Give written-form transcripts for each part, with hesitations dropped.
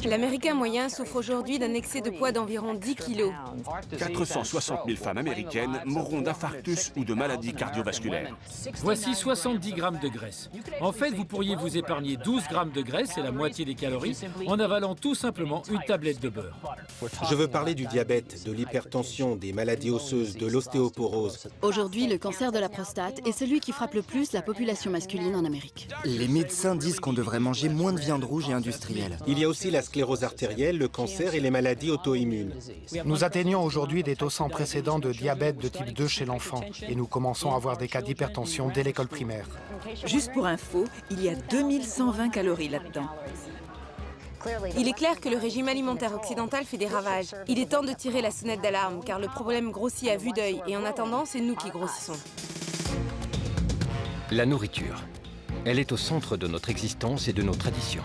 L'Américain moyen souffre aujourd'hui d'un excès de poids d'environ 10 kilos. 460 000 femmes américaines mourront d'infarctus ou de maladies cardiovasculaires. Voici 70 grammes de graisse. En fait, vous pourriez vous épargner 12 grammes de graisse et la moitié des calories en avalant tout simplement une tablette de beurre. Je veux parler du diabète, de l'hypertension, des maladies osseuses, de l'ostéoporose. Aujourd'hui, le cancer de la prostate est celui qui frappe le plus la population masculine en Amérique. Les médecins disent qu'on devrait manger moins de viande rouge et industrielle. Il y a aussi la sclérose artérielle, le cancer et les maladies auto-immunes. Nous atteignons aujourd'hui des taux sans précédent de diabète de type 2 chez l'enfant et nous commençons à avoir des cas d'hypertension dès l'école primaire. Juste pour info, il y a 2120 calories là-dedans. Il est clair que le régime alimentaire occidental fait des ravages. Il est temps de tirer la sonnette d'alarme, car le problème grossit à vue d'œil, et en attendant, c'est nous qui grossissons. La nourriture. Elle est au centre de notre existence et de nos traditions.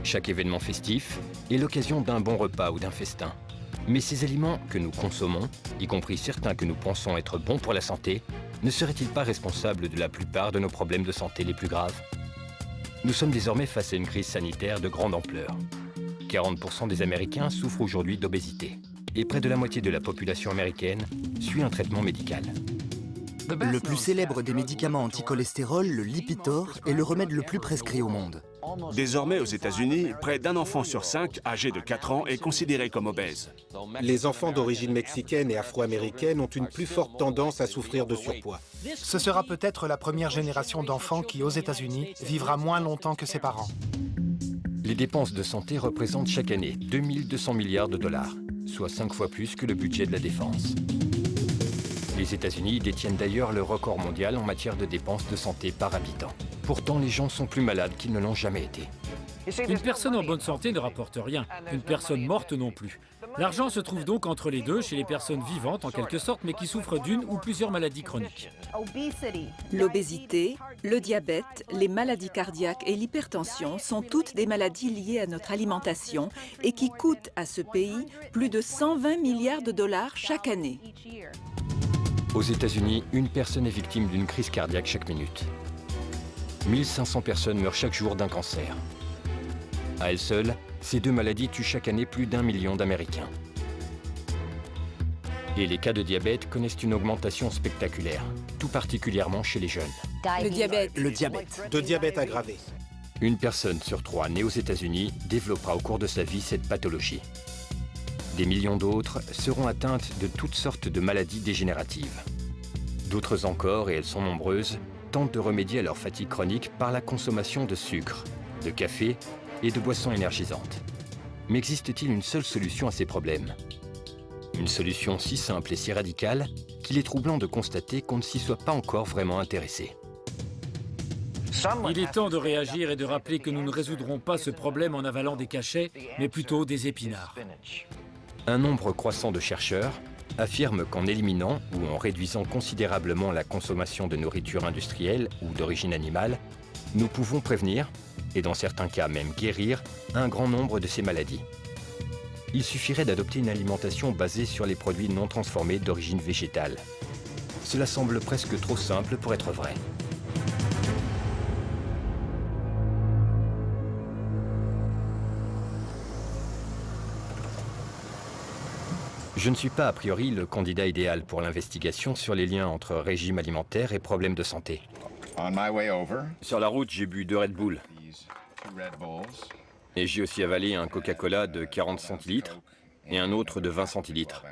Chaque événement festif est l'occasion d'un bon repas ou d'un festin. Mais ces aliments que nous consommons, y compris certains que nous pensons être bons pour la santé, ne seraient-ils pas responsables de la plupart de nos problèmes de santé les plus graves? Nous sommes désormais face à une crise sanitaire de grande ampleur. 40% des Américains souffrent aujourd'hui d'obésité. Et près de la moitié de la population américaine suit un traitement médical. Le plus célèbre des médicaments anticholestérol, le Lipitor, est le remède le plus prescrit au monde. Désormais, aux États-Unis, près d'un enfant sur 5 âgé de 4 ans est considéré comme obèse. Les enfants d'origine mexicaine et afro-américaine ont une plus forte tendance à souffrir de surpoids. Ce sera peut-être la première génération d'enfants qui, aux États-Unis, vivra moins longtemps que ses parents. Les dépenses de santé représentent chaque année 2200 milliards de dollars, soit 5 fois plus que le budget de la défense. Les États-Unis détiennent d'ailleurs le record mondial en matière de dépenses de santé par habitant. Pourtant, les gens sont plus malades qu'ils ne l'ont jamais été. Une personne en bonne santé ne rapporte rien, une personne morte non plus. L'argent se trouve donc entre les deux, chez les personnes vivantes en quelque sorte, mais qui souffrent d'une ou plusieurs maladies chroniques. L'obésité, le diabète, les maladies cardiaques et l'hypertension sont toutes des maladies liées à notre alimentation et qui coûtent à ce pays plus de 120 milliards de dollars chaque année. Aux États-Unis, une personne est victime d'une crise cardiaque chaque minute. 1500 personnes meurent chaque jour d'un cancer. À elles seules, ces deux maladies tuent chaque année plus d'1 million d'Américains. Et les cas de diabète connaissent une augmentation spectaculaire, tout particulièrement chez les jeunes. Le diabète. Le diabète. De diabète aggravé. Une personne sur 3 née aux États-Unis développera au cours de sa vie cette pathologie. Des millions d'autres seront atteintes de toutes sortes de maladies dégénératives. D'autres encore, et elles sont nombreuses, tentent de remédier à leur fatigue chronique par la consommation de sucre, de café et de boissons énergisantes. Mais existe-t-il une seule solution à ces problèmes? Une solution si simple et si radicale qu'il est troublant de constater qu'on ne s'y soit pas encore vraiment intéressé. Il est temps de réagir et de rappeler que nous ne résoudrons pas ce problème en avalant des cachets, mais plutôt des épinards. Un nombre croissant de chercheurs affirment qu'en éliminant ou en réduisant considérablement la consommation de nourriture industrielle ou d'origine animale, nous pouvons prévenir, et dans certains cas même guérir, un grand nombre de ces maladies. Il suffirait d'adopter une alimentation basée sur les produits non transformés d'origine végétale. Cela semble presque trop simple pour être vrai. Je ne suis pas a priori le candidat idéal pour l'investigation sur les liens entre régime alimentaire et problèmes de santé. Sur la route, j'ai bu 2 Red Bull. Et j'ai aussi avalé un Coca-Cola de 40 centilitres et un autre de 20 centilitres.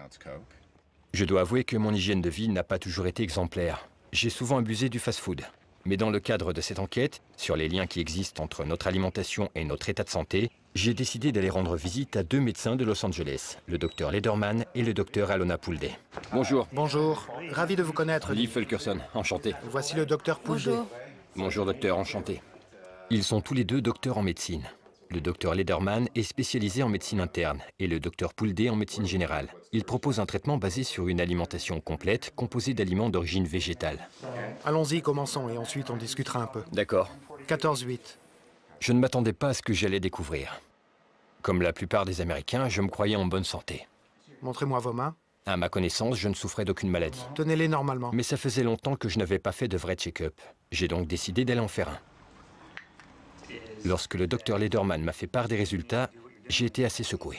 Je dois avouer que mon hygiène de vie n'a pas toujours été exemplaire. J'ai souvent abusé du fast-food. Mais dans le cadre de cette enquête, sur les liens qui existent entre notre alimentation et notre état de santé, j'ai décidé d'aller rendre visite à 2 médecins de Los Angeles, le docteur Lederman et le docteur Alona Pouldet. Bonjour. Bonjour, ravi de vous connaître. Lee Fulkerson, enchanté. Voici le docteur Pouldet. Bonjour. Bonjour docteur, enchanté. Ils sont tous les deux docteurs en médecine. Le docteur Lederman est spécialisé en médecine interne et le docteur Pouldet en médecine générale. Il propose un traitement basé sur une alimentation complète composée d'aliments d'origine végétale. Allons-y, commençons et ensuite on discutera un peu. D'accord. 14-8. Je ne m'attendais pas à ce que j'allais découvrir. Comme la plupart des Américains, je me croyais en bonne santé. Montrez-moi vos mains. À ma connaissance, je ne souffrais d'aucune maladie. Tenez-les normalement. Mais ça faisait longtemps que je n'avais pas fait de vrai check-up. J'ai donc décidé d'aller en faire un. Lorsque le docteur Lederman m'a fait part des résultats, j'ai été assez secoué.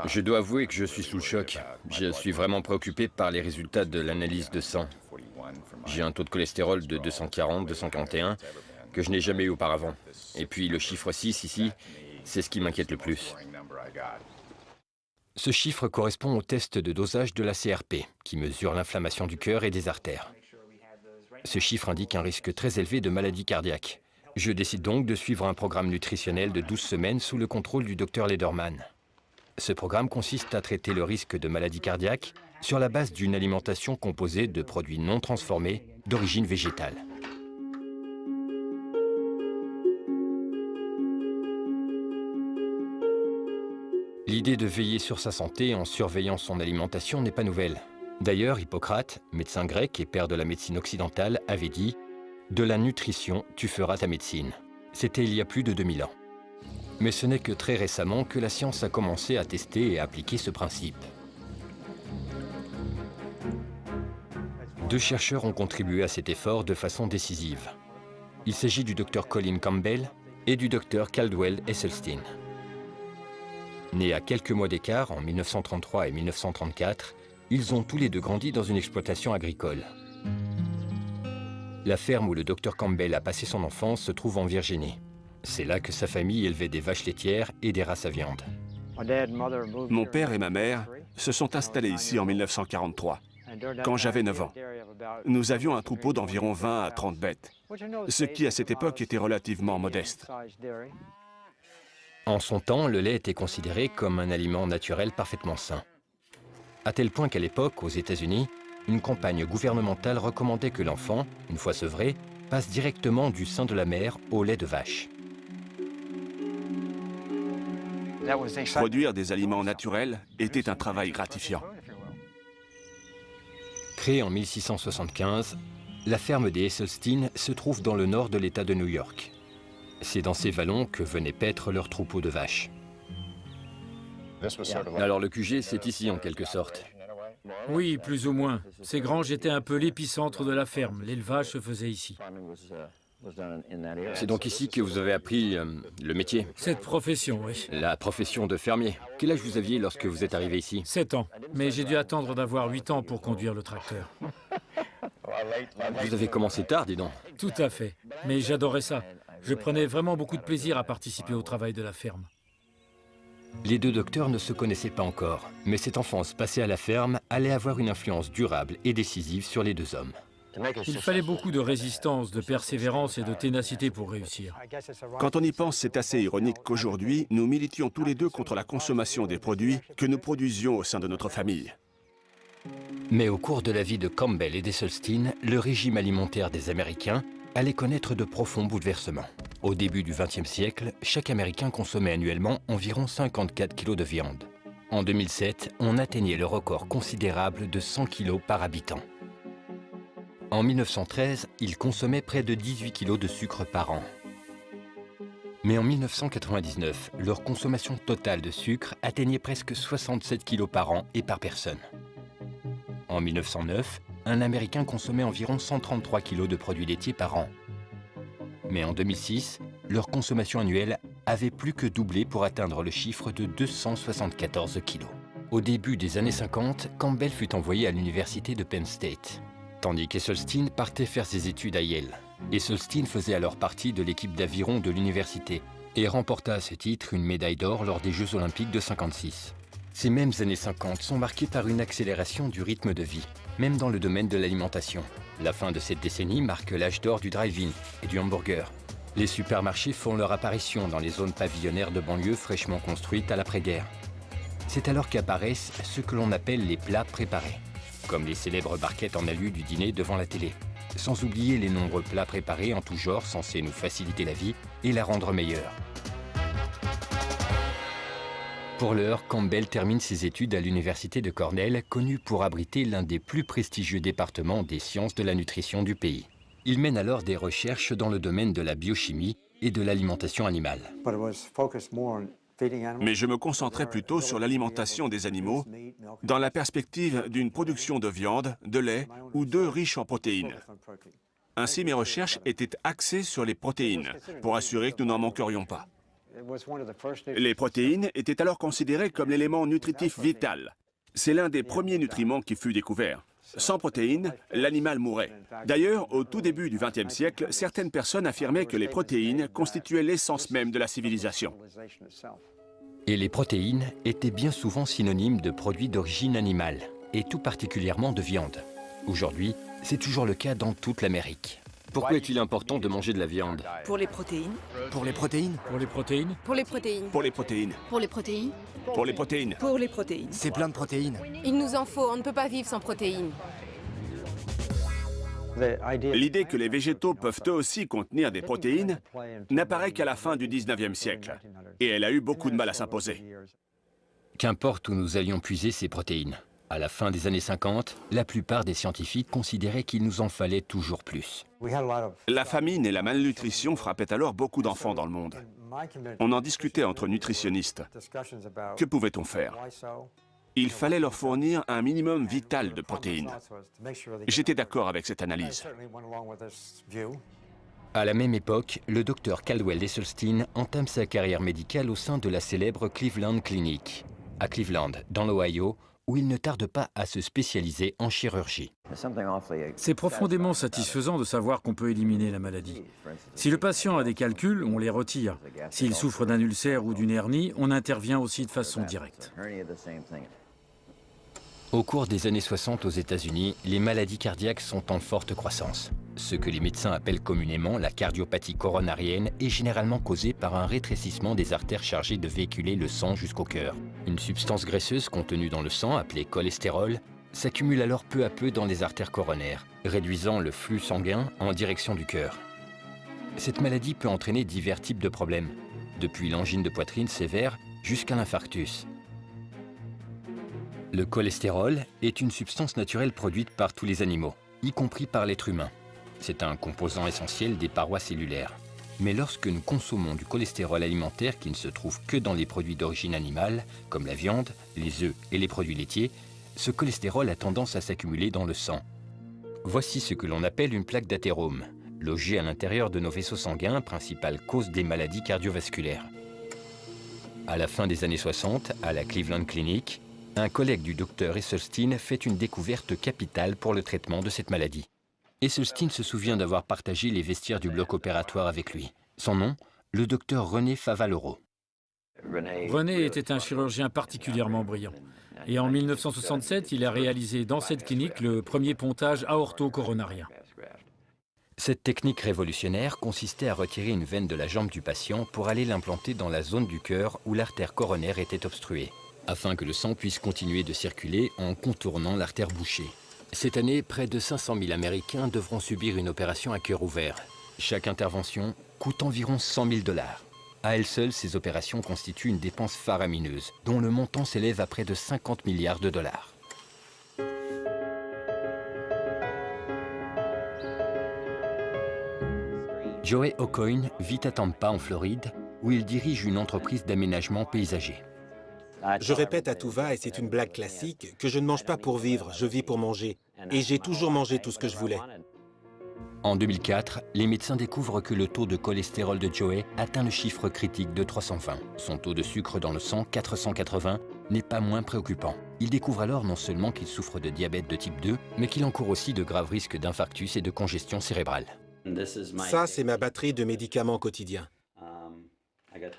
Je dois avouer que je suis sous le choc. Je suis vraiment préoccupé par les résultats de l'analyse de sang. J'ai un taux de cholestérol de 240, 241, que je n'ai jamais eu auparavant. Et puis le chiffre 6 ici, c'est ce qui m'inquiète le plus. Ce chiffre correspond au test de dosage de la CRP, qui mesure l'inflammation du cœur et des artères. Ce chiffre indique un risque très élevé de maladie cardiaque. Je décide donc de suivre un programme nutritionnel de 12 semaines sous le contrôle du Dr Lederman. Ce programme consiste à traiter le risque de maladie cardiaque sur la base d'une alimentation composée de produits non transformés d'origine végétale. L'idée de veiller sur sa santé en surveillant son alimentation n'est pas nouvelle. D'ailleurs, Hippocrate, médecin grec et père de la médecine occidentale, avait dit « De la nutrition, tu feras ta médecine ». C'était il y a plus de 2000 ans. Mais ce n'est que très récemment que la science a commencé à tester et à appliquer ce principe. Deux chercheurs ont contribué à cet effort de façon décisive. Il s'agit du Dr Colin Campbell et du Dr Caldwell Esselstyn. Nés à quelques mois d'écart, en 1933 et 1934, ils ont tous les deux grandi dans une exploitation agricole. La ferme où le Dr Campbell a passé son enfance se trouve en Virginie. C'est là que sa famille élevait des vaches laitières et des races à viande. Mon père et ma mère se sont installés ici en 1943, quand j'avais 9 ans. Nous avions un troupeau d'environ 20 à 30 bêtes, ce qui à cette époque était relativement modeste. En son temps, le lait était considéré comme un aliment naturel parfaitement sain. À tel point qu'à l'époque, aux États-Unis, une campagne gouvernementale recommandait que l'enfant, une fois sevré, passe directement du sein de la mère au lait de vache. Produire des aliments naturels était un travail gratifiant. Créée en 1675, la ferme des Esselstyn se trouve dans le nord de l'État de New York. C'est dans ces vallons que venaient paître leurs troupeaux de vaches. Alors le QG, c'est ici en quelque sorte. Oui, plus ou moins. Ces granges étaient un peu l'épicentre de la ferme. L'élevage se faisait ici. C'est donc ici que vous avez appris le métier? Cette profession, oui. La profession de fermier. Quel âge vous aviez lorsque vous êtes arrivé ici? 7 ans. Mais j'ai dû attendre d'avoir 8 ans pour conduire le tracteur. Vous avez commencé tard, dis donc. Tout à fait. Mais j'adorais ça. Je prenais vraiment beaucoup de plaisir à participer au travail de la ferme. Les deux docteurs ne se connaissaient pas encore, mais cette enfance passée à la ferme allait avoir une influence durable et décisive sur les deux hommes. Il fallait beaucoup de résistance, de persévérance et de ténacité pour réussir. Quand on y pense, c'est assez ironique qu'aujourd'hui, nous militions tous les deux contre la consommation des produits que nous produisions au sein de notre famille. Mais au cours de la vie de Campbell et d'Esselstyn, le régime alimentaire des Américains allait connaître de profonds bouleversements. Au début du XXe siècle, chaque Américain consommait annuellement environ 54 kg de viande. En 2007, on atteignait le record considérable de 100 kg par habitant. En 1913, ils consommaient près de 18 kg de sucre par an. Mais en 1999, leur consommation totale de sucre atteignait presque 67 kg par an et par personne. En 1909, un Américain consommait environ 133 kg de produits laitiers par an. Mais en 2006, leur consommation annuelle avait plus que doublé pour atteindre le chiffre de 274 kg. Au début des années 50, Campbell fut envoyé à l'université de Penn State, tandis qu'Esselstyn partait faire ses études à Yale. Esselstyn faisait alors partie de l'équipe d'aviron de l'université et remporta à ce titre une médaille d'or lors des Jeux olympiques de 1956. Ces mêmes années 50 sont marquées par une accélération du rythme de vie, même dans le domaine de l'alimentation. La fin de cette décennie marque l'âge d'or du drive-in et du hamburger. Les supermarchés font leur apparition dans les zones pavillonnaires de banlieue fraîchement construites à l'après-guerre. C'est alors qu'apparaissent ce que l'on appelle les plats préparés, comme les célèbres barquettes en alu du dîner devant la télé. Sans oublier les nombreux plats préparés en tout genre censés nous faciliter la vie et la rendre meilleure. Pour l'heure, Campbell termine ses études à l'université de Cornell, connue pour abriter l'un des plus prestigieux départements des sciences de la nutrition du pays. Il mène alors des recherches dans le domaine de la biochimie et de l'alimentation animale. Mais je me concentrais plutôt sur l'alimentation des animaux dans la perspective d'une production de viande, de lait ou d'œufs riches en protéines. Ainsi, mes recherches étaient axées sur les protéines, pour assurer que nous n'en manquerions pas. Les protéines étaient alors considérées comme l'élément nutritif vital. C'est l'un des premiers nutriments qui fut découvert. Sans protéines, l'animal mourrait. D'ailleurs, au tout début du XXe siècle, certaines personnes affirmaient que les protéines constituaient l'essence même de la civilisation. Et les protéines étaient bien souvent synonymes de produits d'origine animale, et tout particulièrement de viande. Aujourd'hui, c'est toujours le cas dans toute l'Amérique. Pourquoi est-il important de manger de la viande? Pour les protéines. Pour les protéines? Pour les protéines? Pour les protéines. Pour les protéines. Pour les protéines? Pour les protéines. Pour les protéines. C'est plein de protéines. Il nous en faut, on ne peut pas vivre sans protéines. L'idée que les végétaux peuvent eux aussi contenir des protéines n'apparaît qu'à la fin du 19e siècle. Et elle a eu beaucoup de mal à s'imposer. Qu'importe où nous allions puiser ces protéines. À la fin des années 50, la plupart des scientifiques considéraient qu'il nous en fallait toujours plus. La famine et la malnutrition frappaient alors beaucoup d'enfants dans le monde. On en discutait entre nutritionnistes. Que pouvait-on faire? Il fallait leur fournir un minimum vital de protéines. J'étais d'accord avec cette analyse. À la même époque, le docteur Caldwell Esselstyn entame sa carrière médicale au sein de la célèbre Cleveland Clinic, à Cleveland, dans l'Ohio, où il ne tarde pas à se spécialiser en chirurgie. C'est profondément satisfaisant de savoir qu'on peut éliminer la maladie. Si le patient a des calculs, on les retire. S'il souffre d'un ulcère ou d'une hernie, on intervient aussi de façon directe. Au cours des années 60 aux États-Unis, les maladies cardiaques sont en forte croissance. Ce que les médecins appellent communément la cardiopathie coronarienne est généralement causée par un rétrécissement des artères chargées de véhiculer le sang jusqu'au cœur. Une substance graisseuse contenue dans le sang, appelée cholestérol, s'accumule alors peu à peu dans les artères coronaires, réduisant le flux sanguin en direction du cœur. Cette maladie peut entraîner divers types de problèmes, depuis l'angine de poitrine sévère jusqu'à l'infarctus. Le cholestérol est une substance naturelle produite par tous les animaux, y compris par l'être humain. C'est un composant essentiel des parois cellulaires. Mais lorsque nous consommons du cholestérol alimentaire qui ne se trouve que dans les produits d'origine animale, comme la viande, les œufs et les produits laitiers, ce cholestérol a tendance à s'accumuler dans le sang. Voici ce que l'on appelle une plaque d'athérome, logée à l'intérieur de nos vaisseaux sanguins, principale cause des maladies cardiovasculaires. À la fin des années 60, à la Cleveland Clinic, un collègue du docteur Esselstyn fait une découverte capitale pour le traitement de cette maladie. Esselstyn se souvient d'avoir partagé les vestiaires du bloc opératoire avec lui. Son nom, le docteur René Favaloro. René était un chirurgien particulièrement brillant. Et en 1967, il a réalisé dans cette clinique le premier pontage aorto-coronarien. Cette technique révolutionnaire consistait à retirer une veine de la jambe du patient pour aller l'implanter dans la zone du cœur où l'artère coronaire était obstruée, afin que le sang puisse continuer de circuler en contournant l'artère bouchée. Cette année, près de 500 000 Américains devront subir une opération à cœur ouvert. Chaque intervention coûte environ 100 000 $. À elles seules, ces opérations constituent une dépense faramineuse, dont le montant s'élève à près de 50 milliards de dollars. Joey Aucoin vit à Tampa, en Floride, où il dirige une entreprise d'aménagement paysager. Je répète à tout va, et c'est une blague classique, que je ne mange pas pour vivre, je vis pour manger. Et j'ai toujours mangé tout ce que je voulais. En 2004, les médecins découvrent que le taux de cholestérol de Joey atteint le chiffre critique de 320. Son taux de sucre dans le sang, 480, n'est pas moins préoccupant. Il découvre alors non seulement qu'il souffre de diabète de type 2, mais qu'il encourt aussi de graves risques d'infarctus et de congestion cérébrale. Ça, c'est ma batterie de médicaments quotidiens.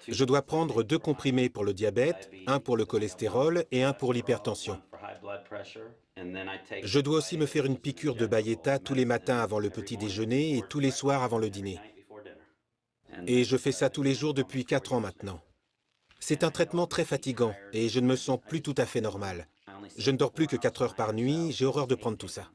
Je dois prendre 2 comprimés pour le diabète, un pour le cholestérol et un pour l'hypertension. Je dois aussi me faire une piqûre de Byetta tous les matins avant le petit déjeuner et tous les soirs avant le dîner. Et je fais ça tous les jours depuis 4 ans maintenant. C'est un traitement très fatigant et je ne me sens plus tout à fait normal. Je ne dors plus que 4 heures par nuit, j'ai horreur de prendre tout ça.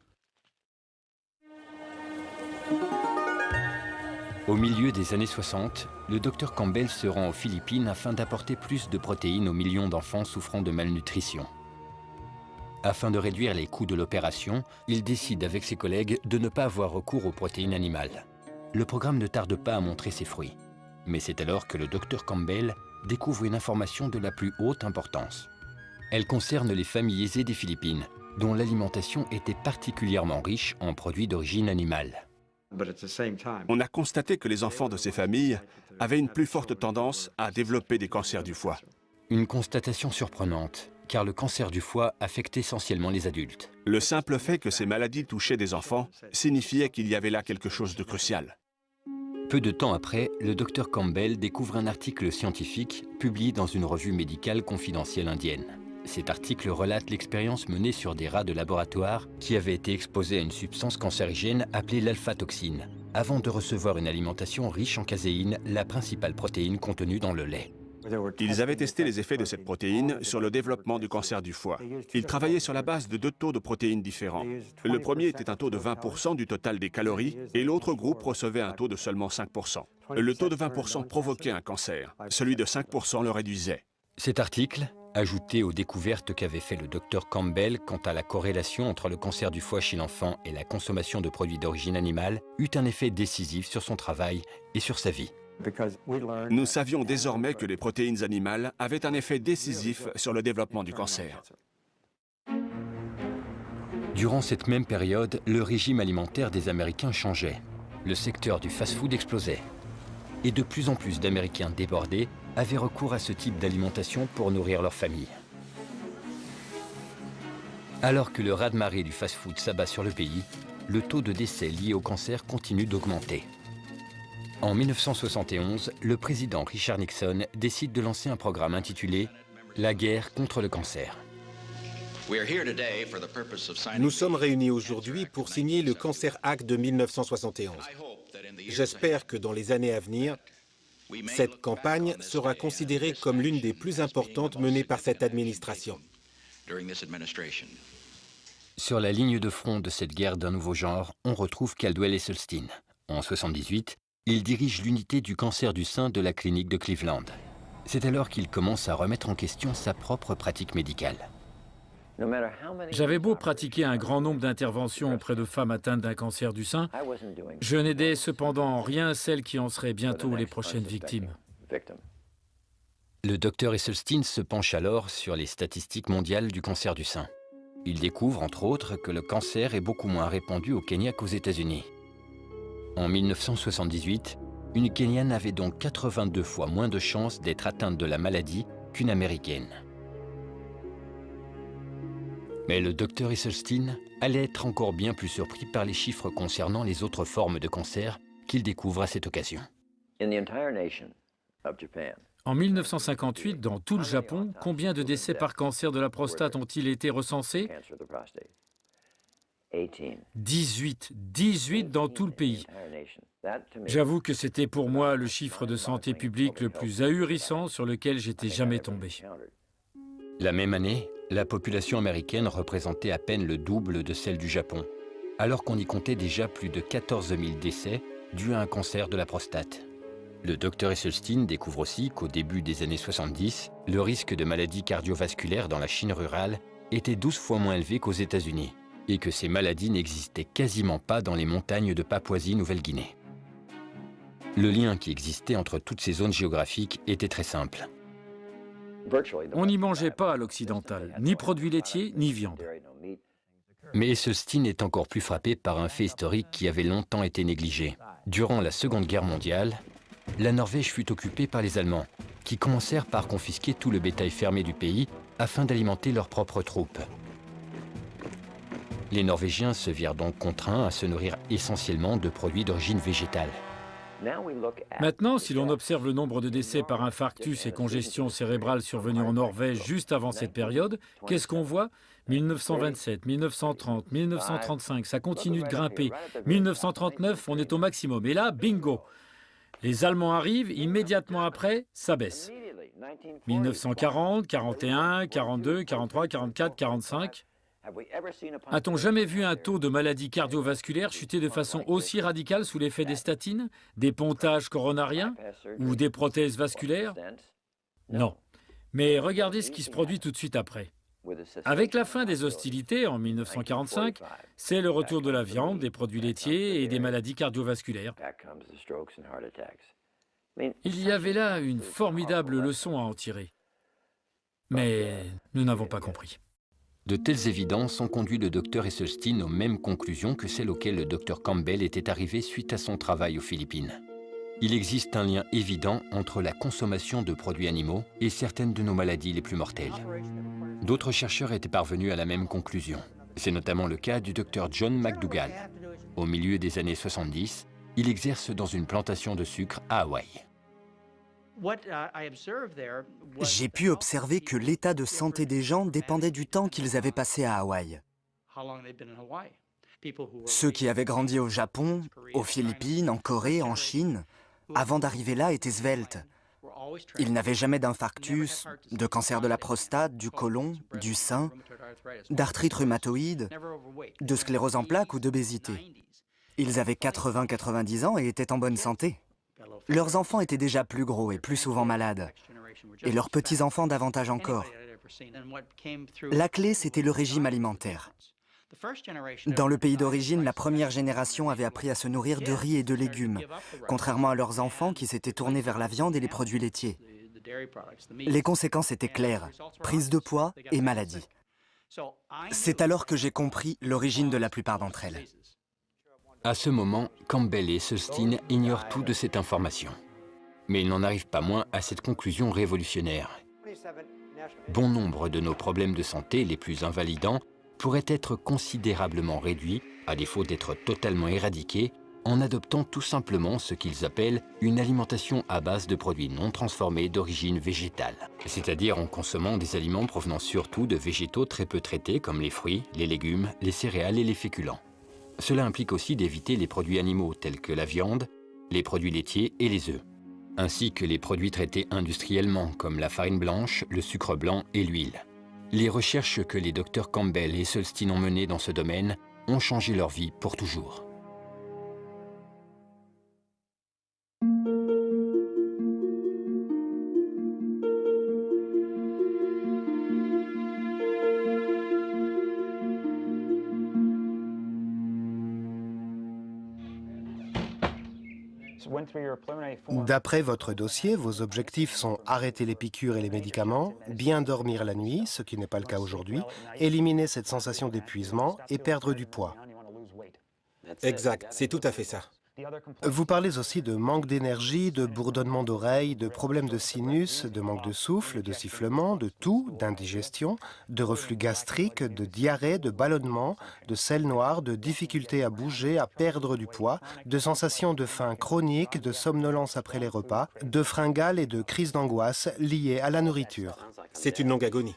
Au milieu des années 60, le docteur Campbell se rend aux Philippines afin d'apporter plus de protéines aux millions d'enfants souffrant de malnutrition. Afin de réduire les coûts de l'opération, il décide avec ses collègues de ne pas avoir recours aux protéines animales. Le programme ne tarde pas à montrer ses fruits. Mais c'est alors que le docteur Campbell découvre une information de la plus haute importance. Elle concerne les familles aisées des Philippines, dont l'alimentation était particulièrement riche en produits d'origine animale. On a constaté que les enfants de ces familles avaient une plus forte tendance à développer des cancers du foie. Une constatation surprenante, car le cancer du foie affecte essentiellement les adultes. Le simple fait que ces maladies touchaient des enfants signifiait qu'il y avait là quelque chose de crucial. Peu de temps après, le docteur Campbell découvre un article scientifique publié dans une revue médicale confidentielle indienne. Cet article relate l'expérience menée sur des rats de laboratoire qui avaient été exposés à une substance cancérigène appelée l'alpha-toxine, avant de recevoir une alimentation riche en caséine, la principale protéine contenue dans le lait. Ils avaient testé les effets de cette protéine sur le développement du cancer du foie. Ils travaillaient sur la base de 2 taux de protéines différents. Le premier était un taux de 20% du total des calories et l'autre groupe recevait un taux de seulement 5%. Le taux de 20% provoquait un cancer. Celui de 5% le réduisait. Cet article, ajouté aux découvertes qu'avait fait le docteur Campbell quant à la corrélation entre le cancer du foie chez l'enfant et la consommation de produits d'origine animale, eut un effet décisif sur son travail et sur sa vie. Nous savions désormais que les protéines animales avaient un effet décisif sur le développement du cancer. Durant cette même période, le régime alimentaire des Américains changeait. Le secteur du fast-food explosait. Et de plus en plus d'Américains débordés avaient recours à ce type d'alimentation pour nourrir leur famille. Alors que le raz-de-marée du fast-food s'abat sur le pays, le taux de décès liés au cancer continue d'augmenter. En 1971, le président Richard Nixon décide de lancer un programme intitulé « La guerre contre le cancer ». Nous sommes réunis aujourd'hui pour signer le Cancer Act de 1971. J'espère que dans les années à venir, cette campagne sera considérée comme l'une des plus importantes menées par cette administration. Sur la ligne de front de cette guerre d'un nouveau genre, on retrouve Caldwell Esselstyn. En 1978, il dirige l'unité du cancer du sein de la clinique de Cleveland. C'est alors qu'il commence à remettre en question sa propre pratique médicale. J'avais beau pratiquer un grand nombre d'interventions auprès de femmes atteintes d'un cancer du sein, je n'aidais cependant en rien celles qui en seraient bientôt les prochaines victimes. Le docteur Esselstyn se penche alors sur les statistiques mondiales du cancer du sein. Il découvre, entre autres, que le cancer est beaucoup moins répandu au Kenya qu'aux États-Unis. En 1978, une Kenyane avait donc 82 fois moins de chances d'être atteinte de la maladie qu'une Américaine. Mais le docteur Esselstyn allait être encore bien plus surpris par les chiffres concernant les autres formes de cancer qu'il découvre à cette occasion. En 1958, dans tout le Japon, combien de décès par cancer de la prostate ont-ils été recensés? 18 dans tout le pays. J'avoue que c'était pour moi le chiffre de santé publique le plus ahurissant sur lequel j'étais jamais tombé. La même année, la population américaine représentait à peine le double de celle du Japon, alors qu'on y comptait déjà plus de 14 000 décès dus à un cancer de la prostate. Le docteur Esselstyn découvre aussi qu'au début des années 70, le risque de maladies cardiovasculaires dans la Chine rurale était 12 fois moins élevé qu'aux États-Unis, et que ces maladies n'existaient quasiment pas dans les montagnes de Papouasie-Nouvelle-Guinée. Le lien qui existait entre toutes ces zones géographiques était très simple. On n'y mangeait pas à l'occidental, ni produits laitiers, ni viande. Mais Esselstyn est encore plus frappé par un fait historique qui avait longtemps été négligé. Durant la Seconde Guerre mondiale, la Norvège fut occupée par les Allemands, qui commencèrent par confisquer tout le bétail fermé du pays afin d'alimenter leurs propres troupes. Les Norvégiens se virent donc contraints à se nourrir essentiellement de produits d'origine végétale. Maintenant, si l'on observe le nombre de décès par infarctus et congestion cérébrale survenus en Norvège juste avant cette période, qu'est-ce qu'on voit? 1927, 1930, 1935, ça continue de grimper. 1939, on est au maximum. Et là, bingo! Les Allemands arrivent, immédiatement après, ça baisse. 1940, 41, 42, 43, 44, 45... A-t-on jamais vu un taux de maladies cardiovasculaires chuter de façon aussi radicale sous l'effet des statines, des pontages coronariens ou des prothèses vasculaires? Non. Mais regardez ce qui se produit tout de suite après. Avec la fin des hostilités en 1945, c'est le retour de la viande, des produits laitiers et des maladies cardiovasculaires. Il y avait là une formidable leçon à en tirer. Mais nous n'avons pas compris. De telles évidences ont conduit le docteur Esselstyn aux mêmes conclusions que celles auxquelles le docteur Campbell était arrivé suite à son travail aux Philippines. Il existe un lien évident entre la consommation de produits animaux et certaines de nos maladies les plus mortelles. D'autres chercheurs étaient parvenus à la même conclusion. C'est notamment le cas du docteur John McDougall. Au milieu des années 70, il exerce dans une plantation de sucre à Hawaï. J'ai pu observer que l'état de santé des gens dépendait du temps qu'ils avaient passé à Hawaï. Ceux qui avaient grandi au Japon, aux Philippines, en Corée, en Chine, avant d'arriver là, étaient sveltes. Ils n'avaient jamais d'infarctus, de cancer de la prostate, du côlon, du sein, d'arthrite rhumatoïde, de sclérose en plaques ou d'obésité. Ils avaient 80-90 ans et étaient en bonne santé. Leurs enfants étaient déjà plus gros et plus souvent malades, et leurs petits-enfants davantage encore. La clé, c'était le régime alimentaire. Dans le pays d'origine, la première génération avait appris à se nourrir de riz et de légumes, contrairement à leurs enfants qui s'étaient tournés vers la viande et les produits laitiers. Les conséquences étaient claires, prise de poids et maladie. C'est alors que j'ai compris l'origine de la plupart d'entre elles. À ce moment, Campbell et Esselstyn ignorent tout de cette information. Mais ils n'en arrivent pas moins à cette conclusion révolutionnaire. Bon nombre de nos problèmes de santé les plus invalidants pourraient être considérablement réduits, à défaut d'être totalement éradiqués, en adoptant tout simplement ce qu'ils appellent une alimentation à base de produits non transformés d'origine végétale. C'est-à-dire en consommant des aliments provenant surtout de végétaux très peu traités comme les fruits, les légumes, les céréales et les féculents. Cela implique aussi d'éviter les produits animaux tels que la viande, les produits laitiers et les œufs, ainsi que les produits traités industriellement comme la farine blanche, le sucre blanc et l'huile. Les recherches que les docteurs Campbell et Esselstyn ont menées dans ce domaine ont changé leur vie pour toujours. D'après votre dossier, vos objectifs sont arrêter les piqûres et les médicaments, bien dormir la nuit, ce qui n'est pas le cas aujourd'hui, éliminer cette sensation d'épuisement et perdre du poids. Exact, c'est tout à fait ça. Vous parlez aussi de manque d'énergie, de bourdonnement d'oreilles, de problèmes de sinus, de manque de souffle, de sifflement, de toux, d'indigestion, de reflux gastrique, de diarrhée, de ballonnement, de selles noires, de difficultés à bouger, à perdre du poids, de sensations de faim chronique, de somnolence après les repas, de fringales et de crises d'angoisse liées à la nourriture. C'est une longue agonie.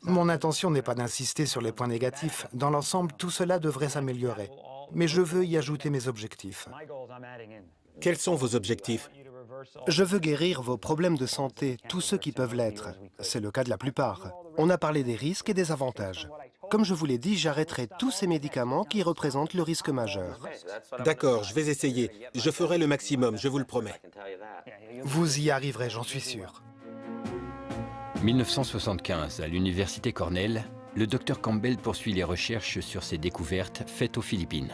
Mon intention n'est pas d'insister sur les points négatifs. Dans l'ensemble, tout cela devrait s'améliorer. Mais je veux y ajouter mes objectifs. Quels sont vos objectifs? Je veux guérir vos problèmes de santé, tous ceux qui peuvent l'être. C'est le cas de la plupart. On a parlé des risques et des avantages. Comme je vous l'ai dit, j'arrêterai tous ces médicaments qui représentent le risque majeur. D'accord, je vais essayer. Je ferai le maximum, je vous le promets. Vous y arriverez, j'en suis sûr. 1975, à l'université Cornell, le docteur Campbell poursuit les recherches sur ses découvertes faites aux Philippines.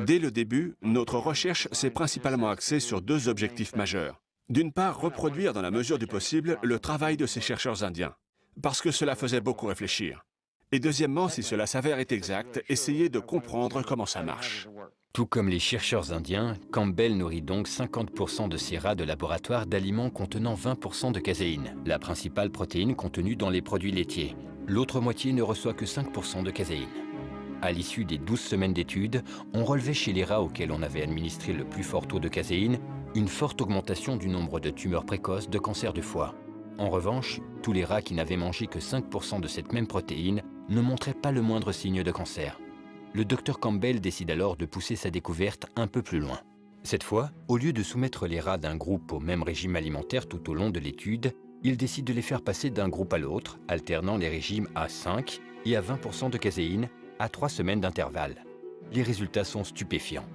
Dès le début, notre recherche s'est principalement axée sur deux objectifs majeurs. D'une part, reproduire dans la mesure du possible le travail de ces chercheurs indiens, parce que cela faisait beaucoup réfléchir. Et deuxièmement, si cela s'avère être exact, essayer de comprendre comment ça marche. Tout comme les chercheurs indiens, Campbell nourrit donc 50% de ses rats de laboratoire d'aliments contenant 20% de caséine, la principale protéine contenue dans les produits laitiers. L'autre moitié ne reçoit que 5% de caséine. À l'issue des 12 semaines d'études, on relevait chez les rats auxquels on avait administré le plus fort taux de caséine une forte augmentation du nombre de tumeurs précoces de cancer du foie. En revanche, tous les rats qui n'avaient mangé que 5% de cette même protéine ne montraient pas le moindre signe de cancer. Le docteur Campbell décide alors de pousser sa découverte un peu plus loin. Cette fois, au lieu de soumettre les rats d'un groupe au même régime alimentaire tout au long de l'étude, il décide de les faire passer d'un groupe à l'autre, alternant les régimes à 5 et à 20% de caséine à 3 semaines d'intervalle. Les résultats sont stupéfiants.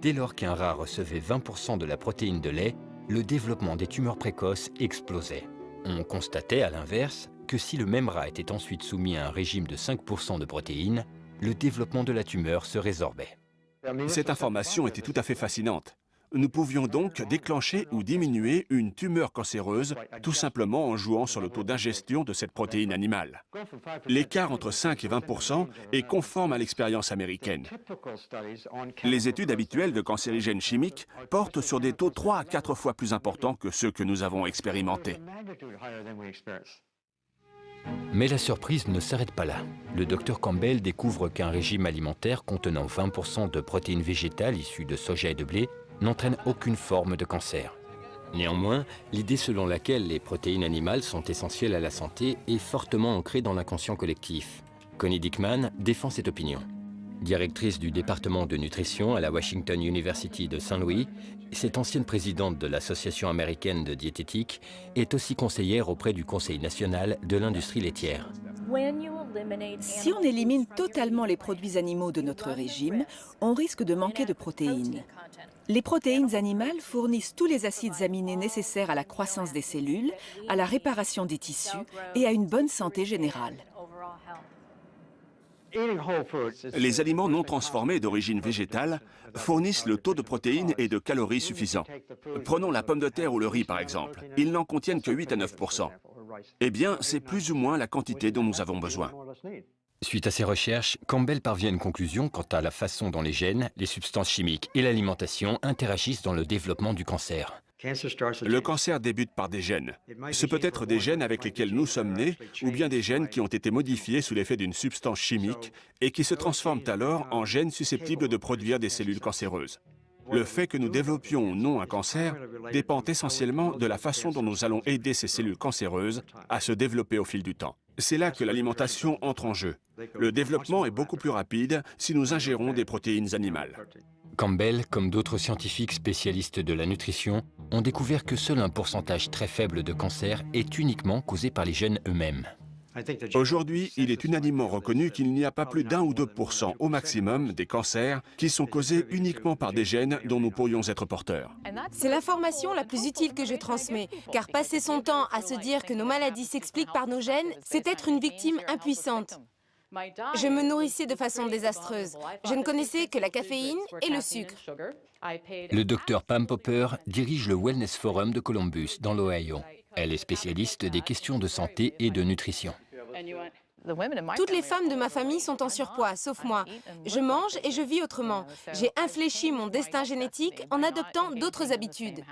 Dès lors qu'un rat recevait 20% de la protéine de lait, le développement des tumeurs précoces explosait. On constatait à l'inverse que si le même rat était ensuite soumis à un régime de 5% de protéines, le développement de la tumeur se résorbait. Cette information était tout à fait fascinante. Nous pouvions donc déclencher ou diminuer une tumeur cancéreuse tout simplement en jouant sur le taux d'ingestion de cette protéine animale. L'écart entre 5 et 20% est conforme à l'expérience américaine. Les études habituelles de cancérigènes chimiques portent sur des taux 3 à 4 fois plus importants que ceux que nous avons expérimentés. Mais la surprise ne s'arrête pas là. Le docteur Campbell découvre qu'un régime alimentaire contenant 20% de protéines végétales issues de soja et de blé n'entraîne aucune forme de cancer. Néanmoins, l'idée selon laquelle les protéines animales sont essentielles à la santé est fortement ancrée dans l'inconscient collectif. Connie Dickman défend cette opinion. Directrice du département de nutrition à la Washington University de Saint-Louis, cette ancienne présidente de l'Association américaine de diététique est aussi conseillère auprès du Conseil national de l'industrie laitière. Si on élimine totalement les produits animaux de notre régime, on risque de manquer de protéines. Les protéines animales fournissent tous les acides aminés nécessaires à la croissance des cellules, à la réparation des tissus et à une bonne santé générale. Les aliments non transformés d'origine végétale fournissent le taux de protéines et de calories suffisant. Prenons la pomme de terre ou le riz par exemple. Ils n'en contiennent que 8 à 9%. Eh bien, c'est plus ou moins la quantité dont nous avons besoin. Suite à ces recherches, Campbell parvient à une conclusion quant à la façon dont les gènes, les substances chimiques et l'alimentation interagissent dans le développement du cancer. Le cancer débute par des gènes. Ce peut être des gènes avec lesquels nous sommes nés ou bien des gènes qui ont été modifiés sous l'effet d'une substance chimique et qui se transforment alors en gènes susceptibles de produire des cellules cancéreuses. Le fait que nous développions ou non un cancer dépend essentiellement de la façon dont nous allons aider ces cellules cancéreuses à se développer au fil du temps. C'est là que l'alimentation entre en jeu. Le développement est beaucoup plus rapide si nous ingérons des protéines animales. Campbell, comme d'autres scientifiques spécialistes de la nutrition, ont découvert que seul un pourcentage très faible de cancer est uniquement causé par les gènes eux-mêmes. Aujourd'hui, il est unanimement reconnu qu'il n'y a pas plus d'1 ou 2% au maximum des cancers qui sont causés uniquement par des gènes dont nous pourrions être porteurs. C'est l'information la plus utile que je transmets, car passer son temps à se dire que nos maladies s'expliquent par nos gènes, c'est être une victime impuissante. Je me nourrissais de façon désastreuse. Je ne connaissais que la caféine et le sucre. Le docteur Pam Popper dirige le Wellness Forum de Columbus, dans l'Ohio. Elle est spécialiste des questions de santé et de nutrition. Toutes les femmes de ma famille sont en surpoids, sauf moi. Je mange et je vis autrement. J'ai infléchi mon destin génétique en adoptant d'autres habitudes.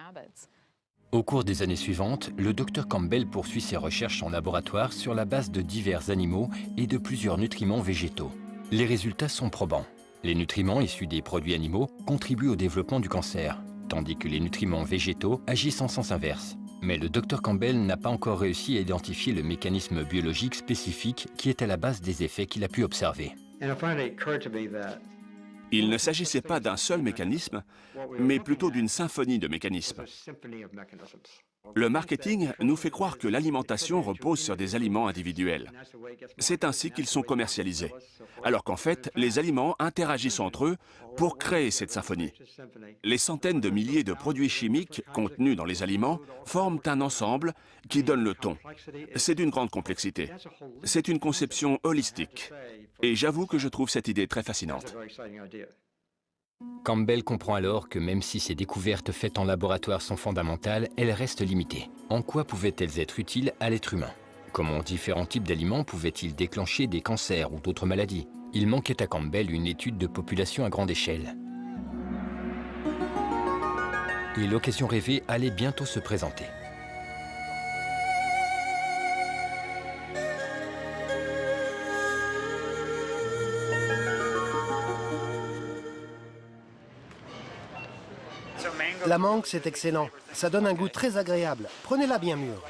Au cours des années suivantes, le docteur Campbell poursuit ses recherches en laboratoire sur la base de divers animaux et de plusieurs nutriments végétaux. Les résultats sont probants. Les nutriments issus des produits animaux contribuent au développement du cancer, tandis que les nutriments végétaux agissent en sens inverse. Mais le docteur Campbell n'a pas encore réussi à identifier le mécanisme biologique spécifique qui est à la base des effets qu'il a pu observer. Il ne s'agissait pas d'un seul mécanisme, mais plutôt d'une symphonie de mécanismes. Le marketing nous fait croire que l'alimentation repose sur des aliments individuels. C'est ainsi qu'ils sont commercialisés. Alors qu'en fait, les aliments interagissent entre eux pour créer cette symphonie. Les centaines de milliers de produits chimiques contenus dans les aliments forment un ensemble qui donne le ton. C'est d'une grande complexité. C'est une conception holistique. Et j'avoue que je trouve cette idée très fascinante. Campbell comprend alors que même si ces découvertes faites en laboratoire sont fondamentales, elles restent limitées. En quoi pouvaient-elles être utiles à l'être humain? Comment différents types d'aliments pouvaient-ils déclencher des cancers ou d'autres maladies? Il manquait à Campbell une étude de population à grande échelle. Et l'occasion rêvée allait bientôt se présenter. La mangue, c'est excellent. Ça donne un goût très agréable. Prenez-la bien mûre.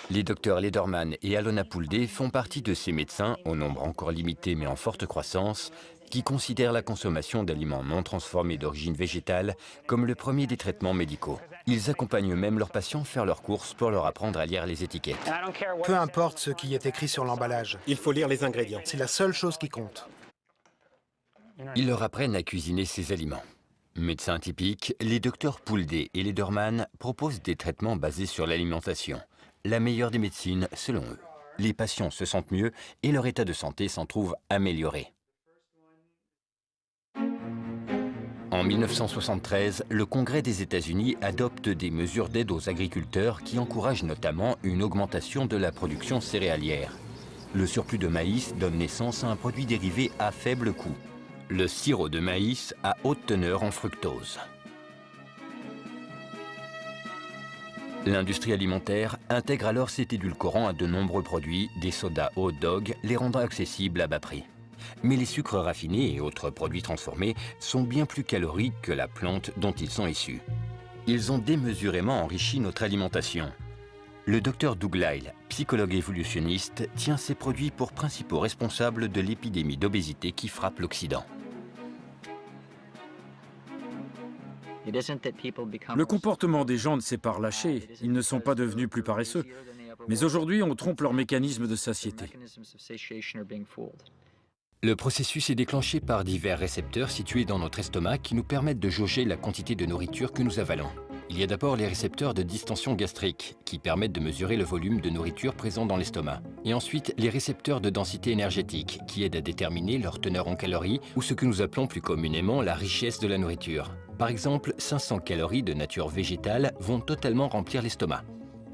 Les docteurs Lederman et Alona Pouldé font partie de ces médecins, au nombre encore limité mais en forte croissance, qui considèrent la consommation d'aliments non transformés d'origine végétale comme le premier des traitements médicaux. Ils accompagnent même leurs patients faire leurs courses pour leur apprendre à lire les étiquettes. Peu importe ce qui est écrit sur l'emballage. Il faut lire les ingrédients. C'est la seule chose qui compte. Ils leur apprennent à cuisiner ces aliments. Médecins typiques, les docteurs Pouldé et Lederman proposent des traitements basés sur l'alimentation. La meilleure des médecines, selon eux. Les patients se sentent mieux et leur état de santé s'en trouve amélioré. En 1973, le Congrès des États-Unis adopte des mesures d'aide aux agriculteurs qui encouragent notamment une augmentation de la production céréalière. Le surplus de maïs donne naissance à un produit dérivé à faible coût, le sirop de maïs à haute teneur en fructose. L'industrie alimentaire intègre alors cet édulcorant à de nombreux produits, des sodas hot dog, les rendant accessibles à bas prix. Mais les sucres raffinés et autres produits transformés sont bien plus caloriques que la plante dont ils sont issus. Ils ont démesurément enrichi notre alimentation. Le docteur Doug Lisle, psychologue évolutionniste, tient ces produits pour principaux responsables de l'épidémie d'obésité qui frappe l'Occident. Le comportement des gens ne s'est pas relâché, ils ne sont pas devenus plus paresseux. Mais aujourd'hui, on trompe leur mécanisme de satiété. Le processus est déclenché par divers récepteurs situés dans notre estomac qui nous permettent de jauger la quantité de nourriture que nous avalons. Il y a d'abord les récepteurs de distension gastrique qui permettent de mesurer le volume de nourriture présent dans l'estomac. Et ensuite, les récepteurs de densité énergétique qui aident à déterminer leur teneur en calories ou ce que nous appelons plus communément la richesse de la nourriture. Par exemple, 500 calories de nature végétale vont totalement remplir l'estomac.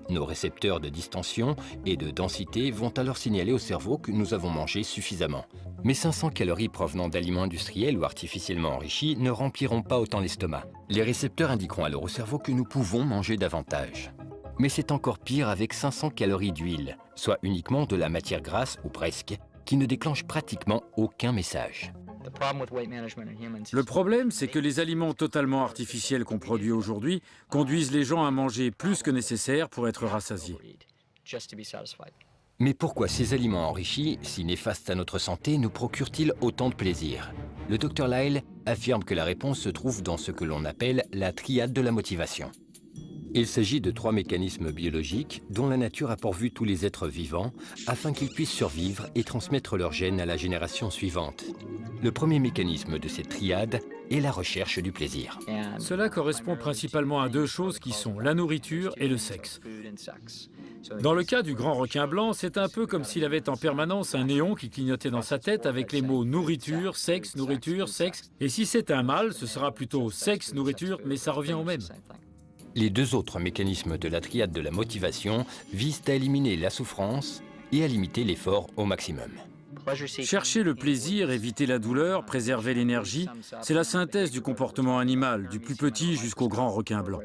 Nos récepteurs de distension et de densité vont alors signaler au cerveau que nous avons mangé suffisamment. Mais 500 calories provenant d'aliments industriels ou artificiellement enrichis ne rempliront pas autant l'estomac. Les récepteurs indiqueront alors au cerveau que nous pouvons manger davantage. Mais c'est encore pire avec 500 calories d'huile, soit uniquement de la matière grasse ou presque, qui ne déclenche pratiquement aucun message. Le problème, c'est que les aliments totalement artificiels qu'on produit aujourd'hui conduisent les gens à manger plus que nécessaire pour être rassasiés. Mais pourquoi ces aliments enrichis, si néfastes à notre santé, nous procurent-ils autant de plaisir? Le docteur Lisle affirme que la réponse se trouve dans ce que l'on appelle la triade de la motivation. Il s'agit de 3 mécanismes biologiques dont la nature a pourvu tous les êtres vivants afin qu'ils puissent survivre et transmettre leurs gènes à la génération suivante. Le premier mécanisme de cette triade est la recherche du plaisir. Cela correspond principalement à 2 choses qui sont la nourriture et le sexe. Dans le cas du grand requin blanc, c'est un peu comme s'il avait en permanence un néon qui clignotait dans sa tête avec les mots nourriture, sexe, nourriture, sexe. Et si c'est un mâle, ce sera plutôt sexe, nourriture, mais ça revient au même. Les 2 autres mécanismes de la triade de la motivation visent à éliminer la souffrance et à limiter l'effort au maximum. Chercher le plaisir, éviter la douleur, préserver l'énergie, c'est la synthèse du comportement animal, du plus petit jusqu'au grand requin blanc.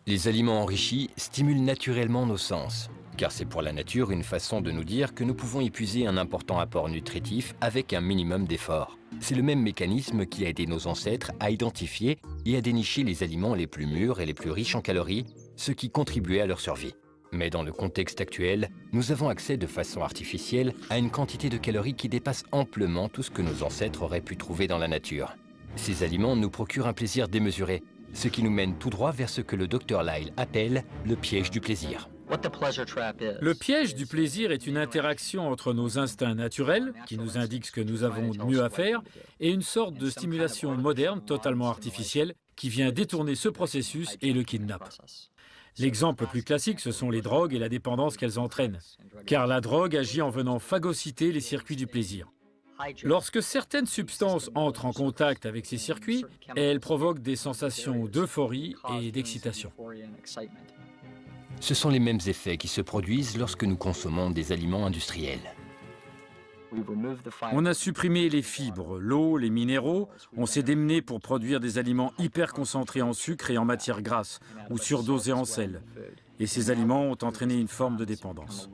Les aliments enrichis stimulent naturellement nos sens, car c'est pour la nature une façon de nous dire que nous pouvons épuiser un important apport nutritif avec un minimum d'effort. C'est le même mécanisme qui a aidé nos ancêtres à identifier et à dénicher les aliments les plus mûrs et les plus riches en calories, ce qui contribuait à leur survie. Mais dans le contexte actuel, nous avons accès de façon artificielle à une quantité de calories qui dépasse amplement tout ce que nos ancêtres auraient pu trouver dans la nature. Ces aliments nous procurent un plaisir démesuré, ce qui nous mène tout droit vers ce que le docteur Lisle appelle le piège du plaisir. Le piège du plaisir est une interaction entre nos instincts naturels, qui nous indiquent ce que nous avons de mieux à faire, et une sorte de stimulation moderne, totalement artificielle, qui vient détourner ce processus et le kidnappe. L'exemple le plus classique, ce sont les drogues et la dépendance qu'elles entraînent, car la drogue agit en venant phagocyter les circuits du plaisir. Lorsque certaines substances entrent en contact avec ces circuits, elles provoquent des sensations d'euphorie et d'excitation. Ce sont les mêmes effets qui se produisent lorsque nous consommons des aliments industriels. On a supprimé les fibres, l'eau, les minéraux, on s'est démené pour produire des aliments hyper concentrés en sucre et en matière grasse, ou surdosés en sel. Et ces aliments ont entraîné une forme de dépendance.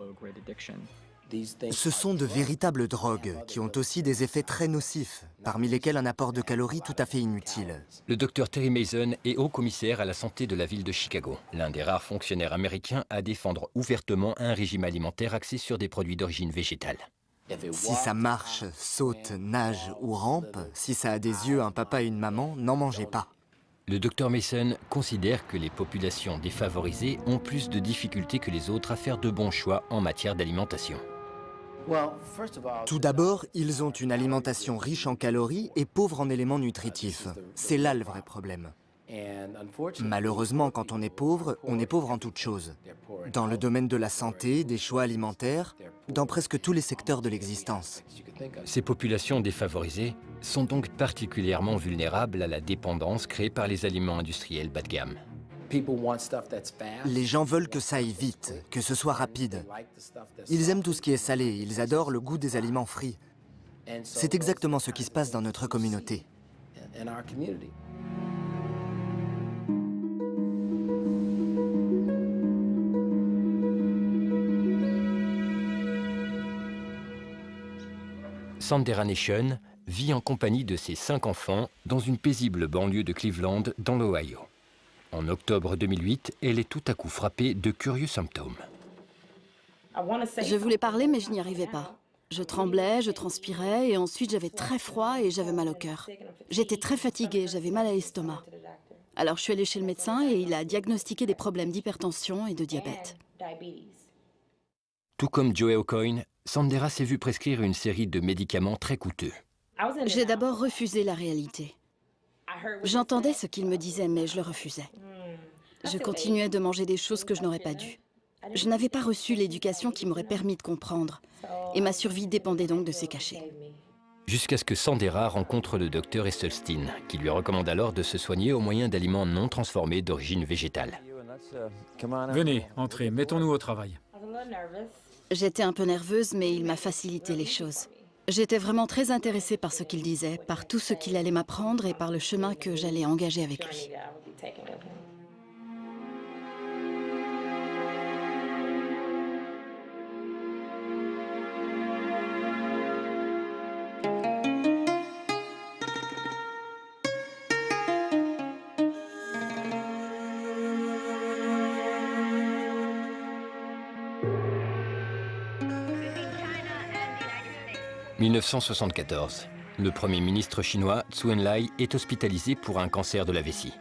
Ce sont de véritables drogues qui ont aussi des effets très nocifs, parmi lesquels un apport de calories tout à fait inutile. Le docteur Terry Mason est haut commissaire à la santé de la ville de Chicago, l'un des rares fonctionnaires américains à défendre ouvertement un régime alimentaire axé sur des produits d'origine végétale. Si ça marche, saute, nage ou rampe, si ça a des yeux, un papa et une maman, n'en mangez pas. Le docteur Mason considère que les populations défavorisées ont plus de difficultés que les autres à faire de bons choix en matière d'alimentation. Tout d'abord, ils ont une alimentation riche en calories et pauvre en éléments nutritifs. C'est là le vrai problème. Malheureusement, quand on est pauvre en toutes choses. Dans le domaine de la santé, des choix alimentaires, dans presque tous les secteurs de l'existence. Ces populations défavorisées sont donc particulièrement vulnérables à la dépendance créée par les aliments industriels bas de gamme. Les gens veulent que ça aille vite, que ce soit rapide. Ils aiment tout ce qui est salé, ils adorent le goût des aliments frits. C'est exactement ce qui se passe dans notre communauté. Sandera Nation vit en compagnie de ses 5 enfants dans une paisible banlieue de Cleveland, dans l'Ohio. En octobre 2008, elle est tout à coup frappée de curieux symptômes. Je voulais parler, mais je n'y arrivais pas. Je tremblais, je transpirais, et ensuite j'avais très froid et j'avais mal au cœur. J'étais très fatiguée, j'avais mal à l'estomac. Alors je suis allée chez le médecin et il a diagnostiqué des problèmes d'hypertension et de diabète. Tout comme Joey O'Coin, Sandera s'est vue prescrire une série de médicaments très coûteux. J'ai d'abord refusé la réalité. J'entendais ce qu'il me disait, mais je le refusais. Je continuais de manger des choses que je n'aurais pas dû. Je n'avais pas reçu l'éducation qui m'aurait permis de comprendre, et ma survie dépendait donc de ces cachets. Jusqu'à ce que Sandera rencontre le docteur Esselstyn, qui lui recommande alors de se soigner au moyen d'aliments non transformés d'origine végétale. Venez, entrez, mettons-nous au travail. J'étais un peu nerveuse, mais il m'a facilité les choses. J'étais vraiment très intéressée par ce qu'il disait, par tout ce qu'il allait m'apprendre et par le chemin que j'allais engager avec lui. « 1974. Le Premier ministre chinois Zhou Enlai est hospitalisé pour un cancer de la vessie.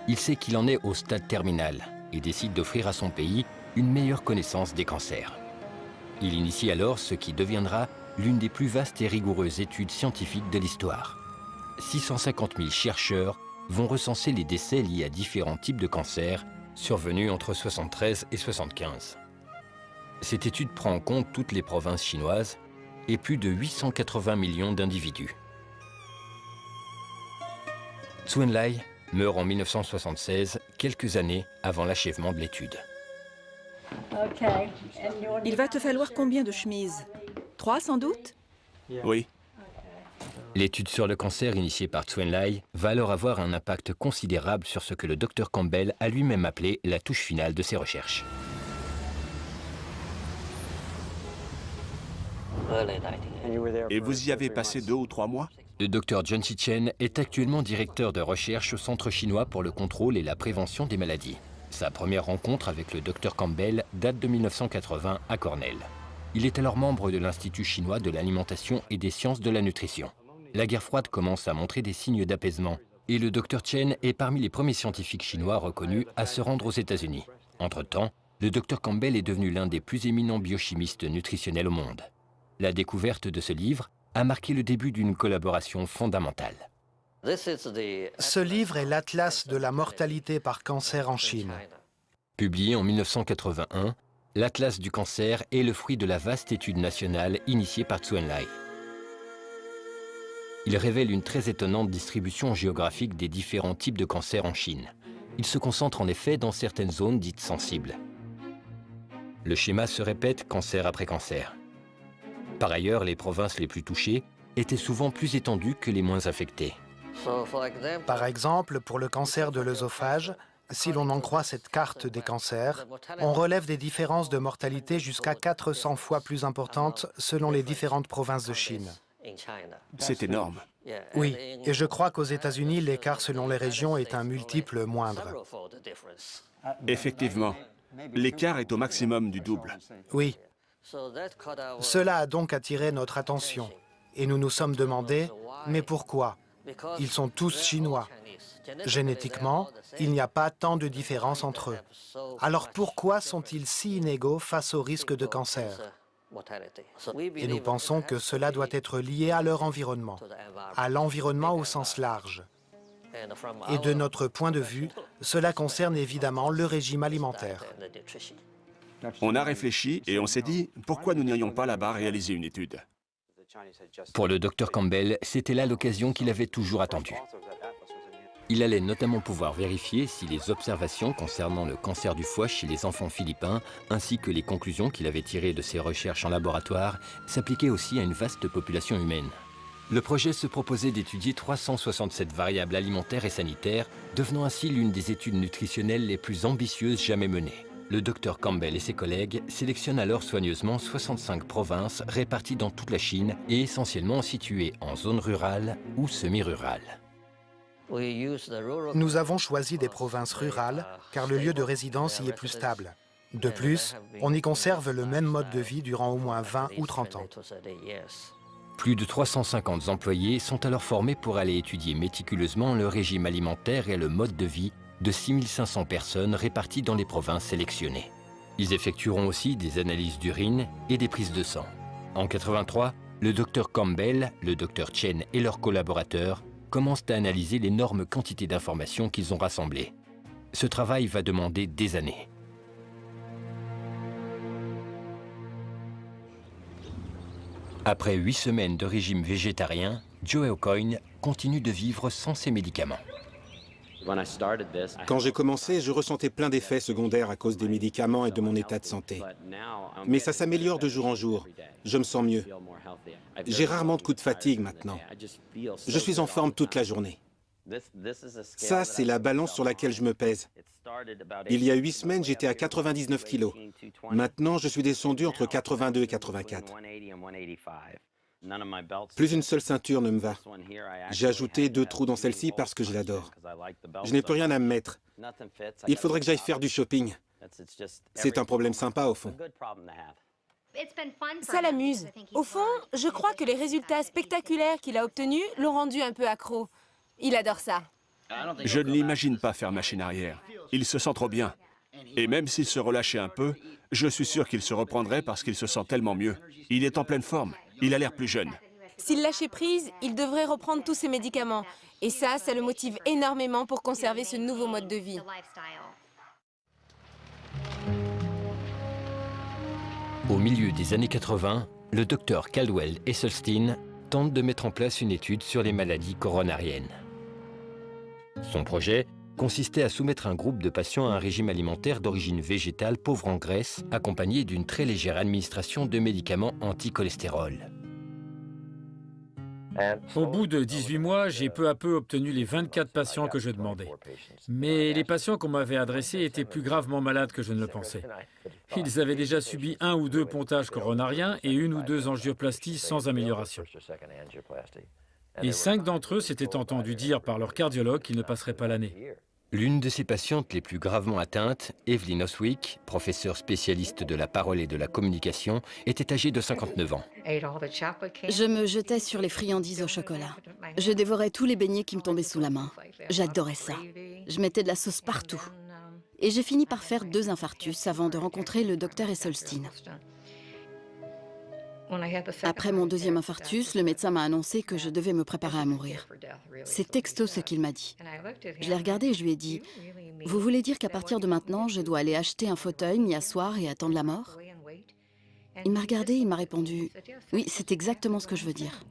Il sait qu'il en est au stade terminal et décide d'offrir à son pays une meilleure connaissance des cancers. Il initie alors ce qui deviendra l'une des plus vastes et rigoureuses études scientifiques de l'histoire. 650 000 chercheurs vont recenser les décès liés à différents types de cancers survenus entre 1973 et 1975. Cette étude prend en compte toutes les provinces chinoises et plus de 880 millions d'individus. Zhou Enlai meurt en 1976, quelques années avant l'achèvement de l'étude. Il va te falloir combien de chemises? 3 sans doute? Oui. L'étude sur le cancer initiée par Zhou Enlai va alors avoir un impact considérable sur ce que le Dr Campbell a lui-même appelé la touche finale de ses recherches. Et vous y avez passé 2 ou 3 mois? Le Dr John Chi-Chen est actuellement directeur de recherche au Centre chinois pour le contrôle et la prévention des maladies. Sa première rencontre avec le Dr Campbell date de 1980 à Cornell. Il est alors membre de l'Institut chinois de l'alimentation et des sciences de la nutrition. La guerre froide commence à montrer des signes d'apaisement et le Dr Chen est parmi les premiers scientifiques chinois reconnus à se rendre aux États-Unis. Entre-temps, le Dr Campbell est devenu l'un des plus éminents biochimistes nutritionnels au monde. La découverte de ce livre a marqué le début d'une collaboration fondamentale. Ce livre est l'Atlas de la mortalité par cancer en Chine. Publié en 1981, l'Atlas du cancer est le fruit de la vaste étude nationale initiée par Zhou Enlai. Il révèle une très étonnante distribution géographique des différents types de cancers en Chine. Il se concentre en effet dans certaines zones dites sensibles. Le schéma se répète cancer après cancer. Par ailleurs, les provinces les plus touchées étaient souvent plus étendues que les moins affectées. Par exemple, pour le cancer de l'œsophage, si l'on en croit cette carte des cancers, on relève des différences de mortalité jusqu'à 400 fois plus importantes selon les différentes provinces de Chine. C'est énorme. Oui, et je crois qu'aux États-Unis, l'écart selon les régions est un multiple moindre. Effectivement, l'écart est au maximum du double. Oui. Cela a donc attiré notre attention. Et nous nous sommes demandé, mais pourquoi? Ils sont tous chinois. Génétiquement, il n'y a pas tant de différence entre eux. Alors pourquoi sont-ils si inégaux face au risque de cancer? Et nous pensons que cela doit être lié à leur environnement, à l'environnement au sens large. Et de notre point de vue, cela concerne évidemment le régime alimentaire. On a réfléchi et on s'est dit, pourquoi nous n'irions pas là-bas réaliser une étude? Pour le Dr Campbell, c'était là l'occasion qu'il avait toujours attendue. Il allait notamment pouvoir vérifier si les observations concernant le cancer du foie chez les enfants philippins, ainsi que les conclusions qu'il avait tirées de ses recherches en laboratoire, s'appliquaient aussi à une vaste population humaine. Le projet se proposait d'étudier 367 variables alimentaires et sanitaires, devenant ainsi l'une des études nutritionnelles les plus ambitieuses jamais menées. Le Dr Campbell et ses collègues sélectionnent alors soigneusement 65 provinces réparties dans toute la Chine et essentiellement situées en zone rurale ou semi-rurale. Nous avons choisi des provinces rurales car le lieu de résidence y est plus stable. De plus, on y conserve le même mode de vie durant au moins 20 ou 30 ans. Plus de 350 employés sont alors formés pour aller étudier méticuleusement le régime alimentaire et le mode de vie de 6500 personnes réparties dans les provinces sélectionnées. Ils effectueront aussi des analyses d'urine et des prises de sang. En 83, le Dr Campbell, le Dr Chen et leurs collaborateurs commencent à analyser l'énorme quantité d'informations qu'ils ont rassemblées. Ce travail va demander des années. Après 8 semaines de régime végétarien, Joe Aucoin continue de vivre sans ses médicaments. Quand j'ai commencé, je ressentais plein d'effets secondaires à cause des médicaments et de mon état de santé. Mais ça s'améliore de jour en jour. Je me sens mieux. J'ai rarement de coups de fatigue maintenant. Je suis en forme toute la journée. Ça, c'est la balance sur laquelle je me pèse. Il y a 8 semaines, j'étais à 99 kilos. Maintenant, je suis descendu entre 82 et 84. Plus une seule ceinture ne me va. J'ai ajouté 2 trous dans celle-ci parce que je l'adore. Je n'ai plus rien à me mettre. Il faudrait que j'aille faire du shopping. C'est un problème sympa au fond. Ça l'amuse. Au fond, je crois que les résultats spectaculaires qu'il a obtenus l'ont rendu un peu accro. Il adore ça. Je ne l'imagine pas faire machine arrière. Il se sent trop bien. Et même s'il se relâchait un peu, je suis sûr qu'il se reprendrait parce qu'il se sent tellement mieux. Il est en pleine forme. Il a l'air plus jeune. S'il lâchait prise, il devrait reprendre tous ses médicaments. Et ça le motive énormément pour conserver ce nouveau mode de vie. Au milieu des années 80, le docteur Caldwell Esselstyn tente de mettre en place une étude sur les maladies coronariennes. Son projet consistait à soumettre un groupe de patients à un régime alimentaire d'origine végétale pauvre en graisse, accompagné d'une très légère administration de médicaments anti-cholestérol. Au bout de 18 mois, j'ai peu à peu obtenu les 24 patients que je demandais. Mais les patients qu'on m'avait adressés étaient plus gravement malades que je ne le pensais. Ils avaient déjà subi 1 ou 2 pontages coronariens et 1 ou 2 angioplasties sans amélioration. Et 5 d'entre eux s'étaient entendus dire par leur cardiologue qu'ils ne passeraient pas l'année. L'une de ses patientes les plus gravement atteintes, Evelyn Oswick, professeure spécialiste de la parole et de la communication, était âgée de 59 ans. Je me jetais sur les friandises au chocolat. Je dévorais tous les beignets qui me tombaient sous la main. J'adorais ça. Je mettais de la sauce partout. Et j'ai fini par faire 2 infarctus avant de rencontrer le docteur Esselstyn. Après mon 2e infarctus, le médecin m'a annoncé que je devais me préparer à mourir. C'est texto ce qu'il m'a dit. Je l'ai regardé et je lui ai dit « Vous voulez dire qu'à partir de maintenant, je dois aller acheter un fauteuil, m'y asseoir et attendre la mort ?» Il m'a regardé et il m'a répondu « Oui, c'est exactement ce que je veux dire. »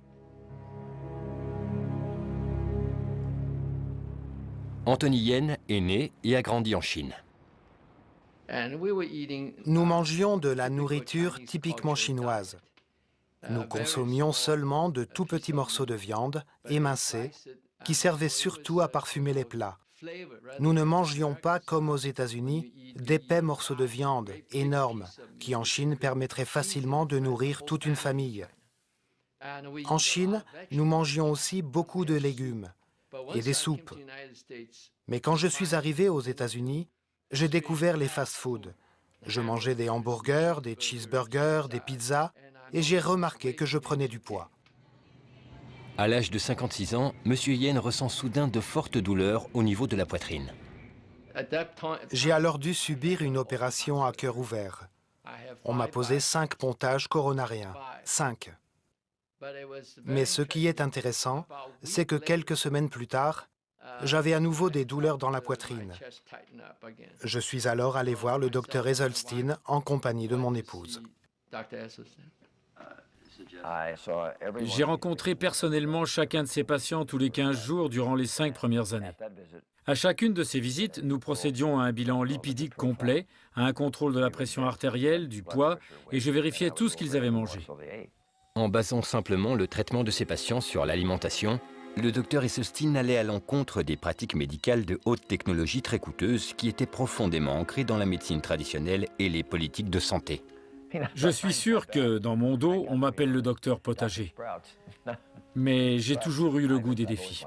Anthony Yen est né et a grandi en Chine. Nous mangions de la nourriture typiquement chinoise. Nous consommions seulement de tout petits morceaux de viande, émincés, qui servaient surtout à parfumer les plats. Nous ne mangions pas, comme aux États-Unis, d'épais morceaux de viande, énormes, qui en Chine permettraient facilement de nourrir toute une famille. En Chine, nous mangions aussi beaucoup de légumes et des soupes. Mais quand je suis arrivé aux États-Unis, j'ai découvert les fast-foods. Je mangeais des hamburgers, des cheeseburgers, des pizzas, et j'ai remarqué que je prenais du poids. À l'âge de 56 ans, M. Yen ressent soudain de fortes douleurs au niveau de la poitrine. J'ai alors dû subir une opération à cœur ouvert. On m'a posé 5 pontages coronariens. 5. Mais ce qui est intéressant, c'est que quelques semaines plus tard, J'avais à nouveau des douleurs dans la poitrine. Je suis alors allé voir le docteur Esselstyn en compagnie de mon épouse. J'ai rencontré personnellement chacun de ces patients tous les 15 jours durant les 5 premières années. À chacune de ces visites, nous procédions à un bilan lipidique complet, à un contrôle de la pression artérielle, du poids, et je vérifiais tout ce qu'ils avaient mangé. En basant simplement le traitement de ces patients sur l'alimentation, le docteur Esselstyn allait à l'encontre des pratiques médicales de haute technologie très coûteuses qui étaient profondément ancrées dans la médecine traditionnelle et les politiques de santé. Je suis sûr que, dans mon dos, on m'appelle le docteur Potager. Mais j'ai toujours eu le goût des défis.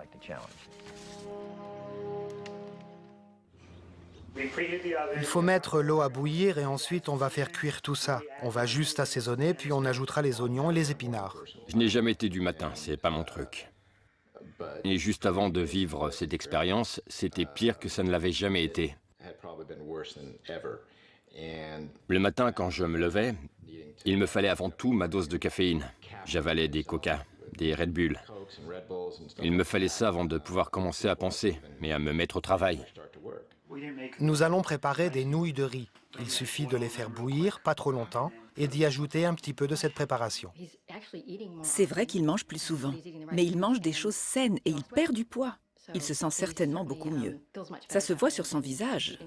Il faut mettre l'eau à bouillir et ensuite on va faire cuire tout ça. On va juste assaisonner, puis on ajoutera les oignons et les épinards. Je n'ai jamais été du matin, c'est pas mon truc. Et juste avant de vivre cette expérience, c'était pire que ça ne l'avait jamais été. Le matin, quand je me levais, il me fallait avant tout ma dose de caféine. J'avalais des Coca, des Red Bull. Il me fallait ça avant de pouvoir commencer à penser, mais à me mettre au travail. Nous allons préparer des nouilles de riz. Il suffit de les faire bouillir, pas trop longtemps, et d'y ajouter un petit peu de cette préparation. C'est vrai qu'il mange plus souvent, mais il mange des choses saines et il perd du poids. Il se sent certainement beaucoup mieux. Ça se voit sur son visage,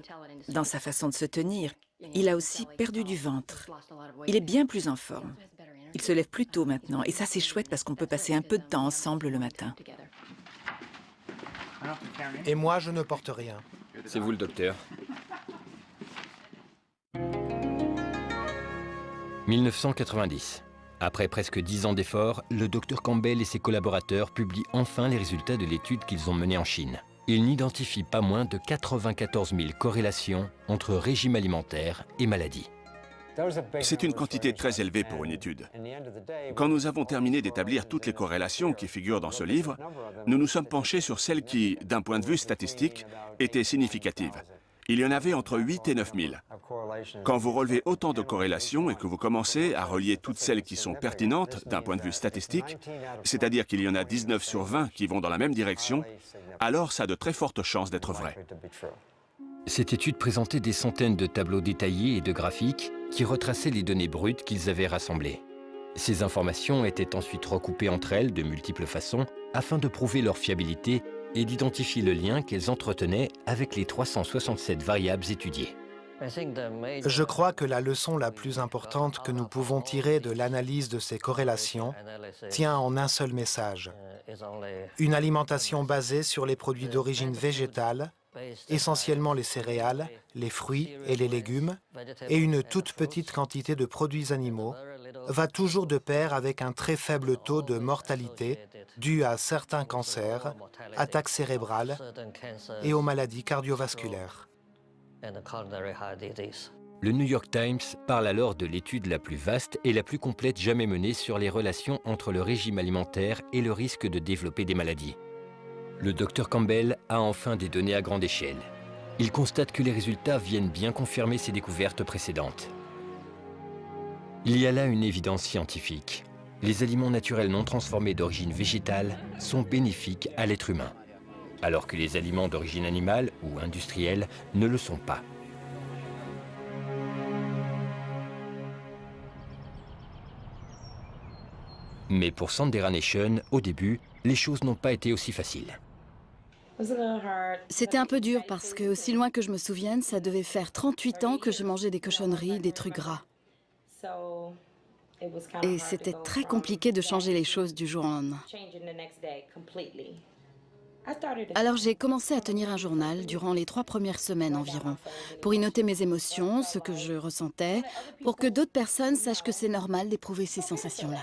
dans sa façon de se tenir. Il a aussi perdu du ventre. Il est bien plus en forme. Il se lève plus tôt maintenant, et ça c'est chouette parce qu'on peut passer un peu de temps ensemble le matin. Et moi, je ne porte rien. C'est vous le docteur. 1990. Après presque 10 ans d'efforts, le docteur Campbell et ses collaborateurs publient enfin les résultats de l'étude qu'ils ont menée en Chine. Ils n'identifient pas moins de 94 000 corrélations entre régime alimentaire et maladie. C'est une quantité très élevée pour une étude. Quand nous avons terminé d'établir toutes les corrélations qui figurent dans ce livre, nous nous sommes penchés sur celles qui, d'un point de vue statistique, étaient significatives. Il y en avait entre 8 et 9 000. Quand vous relevez autant de corrélations et que vous commencez à relier toutes celles qui sont pertinentes d'un point de vue statistique, c'est-à-dire qu'il y en a 19 sur 20 qui vont dans la même direction, alors ça a de très fortes chances d'être vrai. Cette étude présentait des centaines de tableaux détaillés et de graphiques qui retraçaient les données brutes qu'ils avaient rassemblées. Ces informations étaient ensuite recoupées entre elles de multiples façons afin de prouver leur fiabilité et d'identifier le lien qu'elles entretenaient avec les 367 variables étudiées. Je crois que la leçon la plus importante que nous pouvons tirer de l'analyse de ces corrélations tient en un seul message. Une alimentation basée sur les produits d'origine végétale, essentiellement les céréales, les fruits et les légumes, et une toute petite quantité de produits animaux, va toujours de pair avec un très faible taux de mortalité dû à certains cancers, attaques cérébrales et aux maladies cardiovasculaires. Le New York Times parle alors de l'étude la plus vaste et la plus complète jamais menée sur les relations entre le régime alimentaire et le risque de développer des maladies. Le docteur Campbell a enfin des données à grande échelle. Il constate que les résultats viennent bien confirmer ses découvertes précédentes. Il y a là une évidence scientifique. Les aliments naturels non transformés d'origine végétale sont bénéfiques à l'être humain, alors que les aliments d'origine animale ou industrielle ne le sont pas. Mais pour Sandera Nation, au début, les choses n'ont pas été aussi faciles. C'était un peu dur parce que, aussi loin que je me souvienne, ça devait faire 38 ans que je mangeais des cochonneries, des trucs gras. Et c'était très compliqué de changer les choses du jour au lendemain. Alors j'ai commencé à tenir un journal durant les 3 premières semaines environ, pour y noter mes émotions, ce que je ressentais, pour que d'autres personnes sachent que c'est normal d'éprouver ces sensations-là.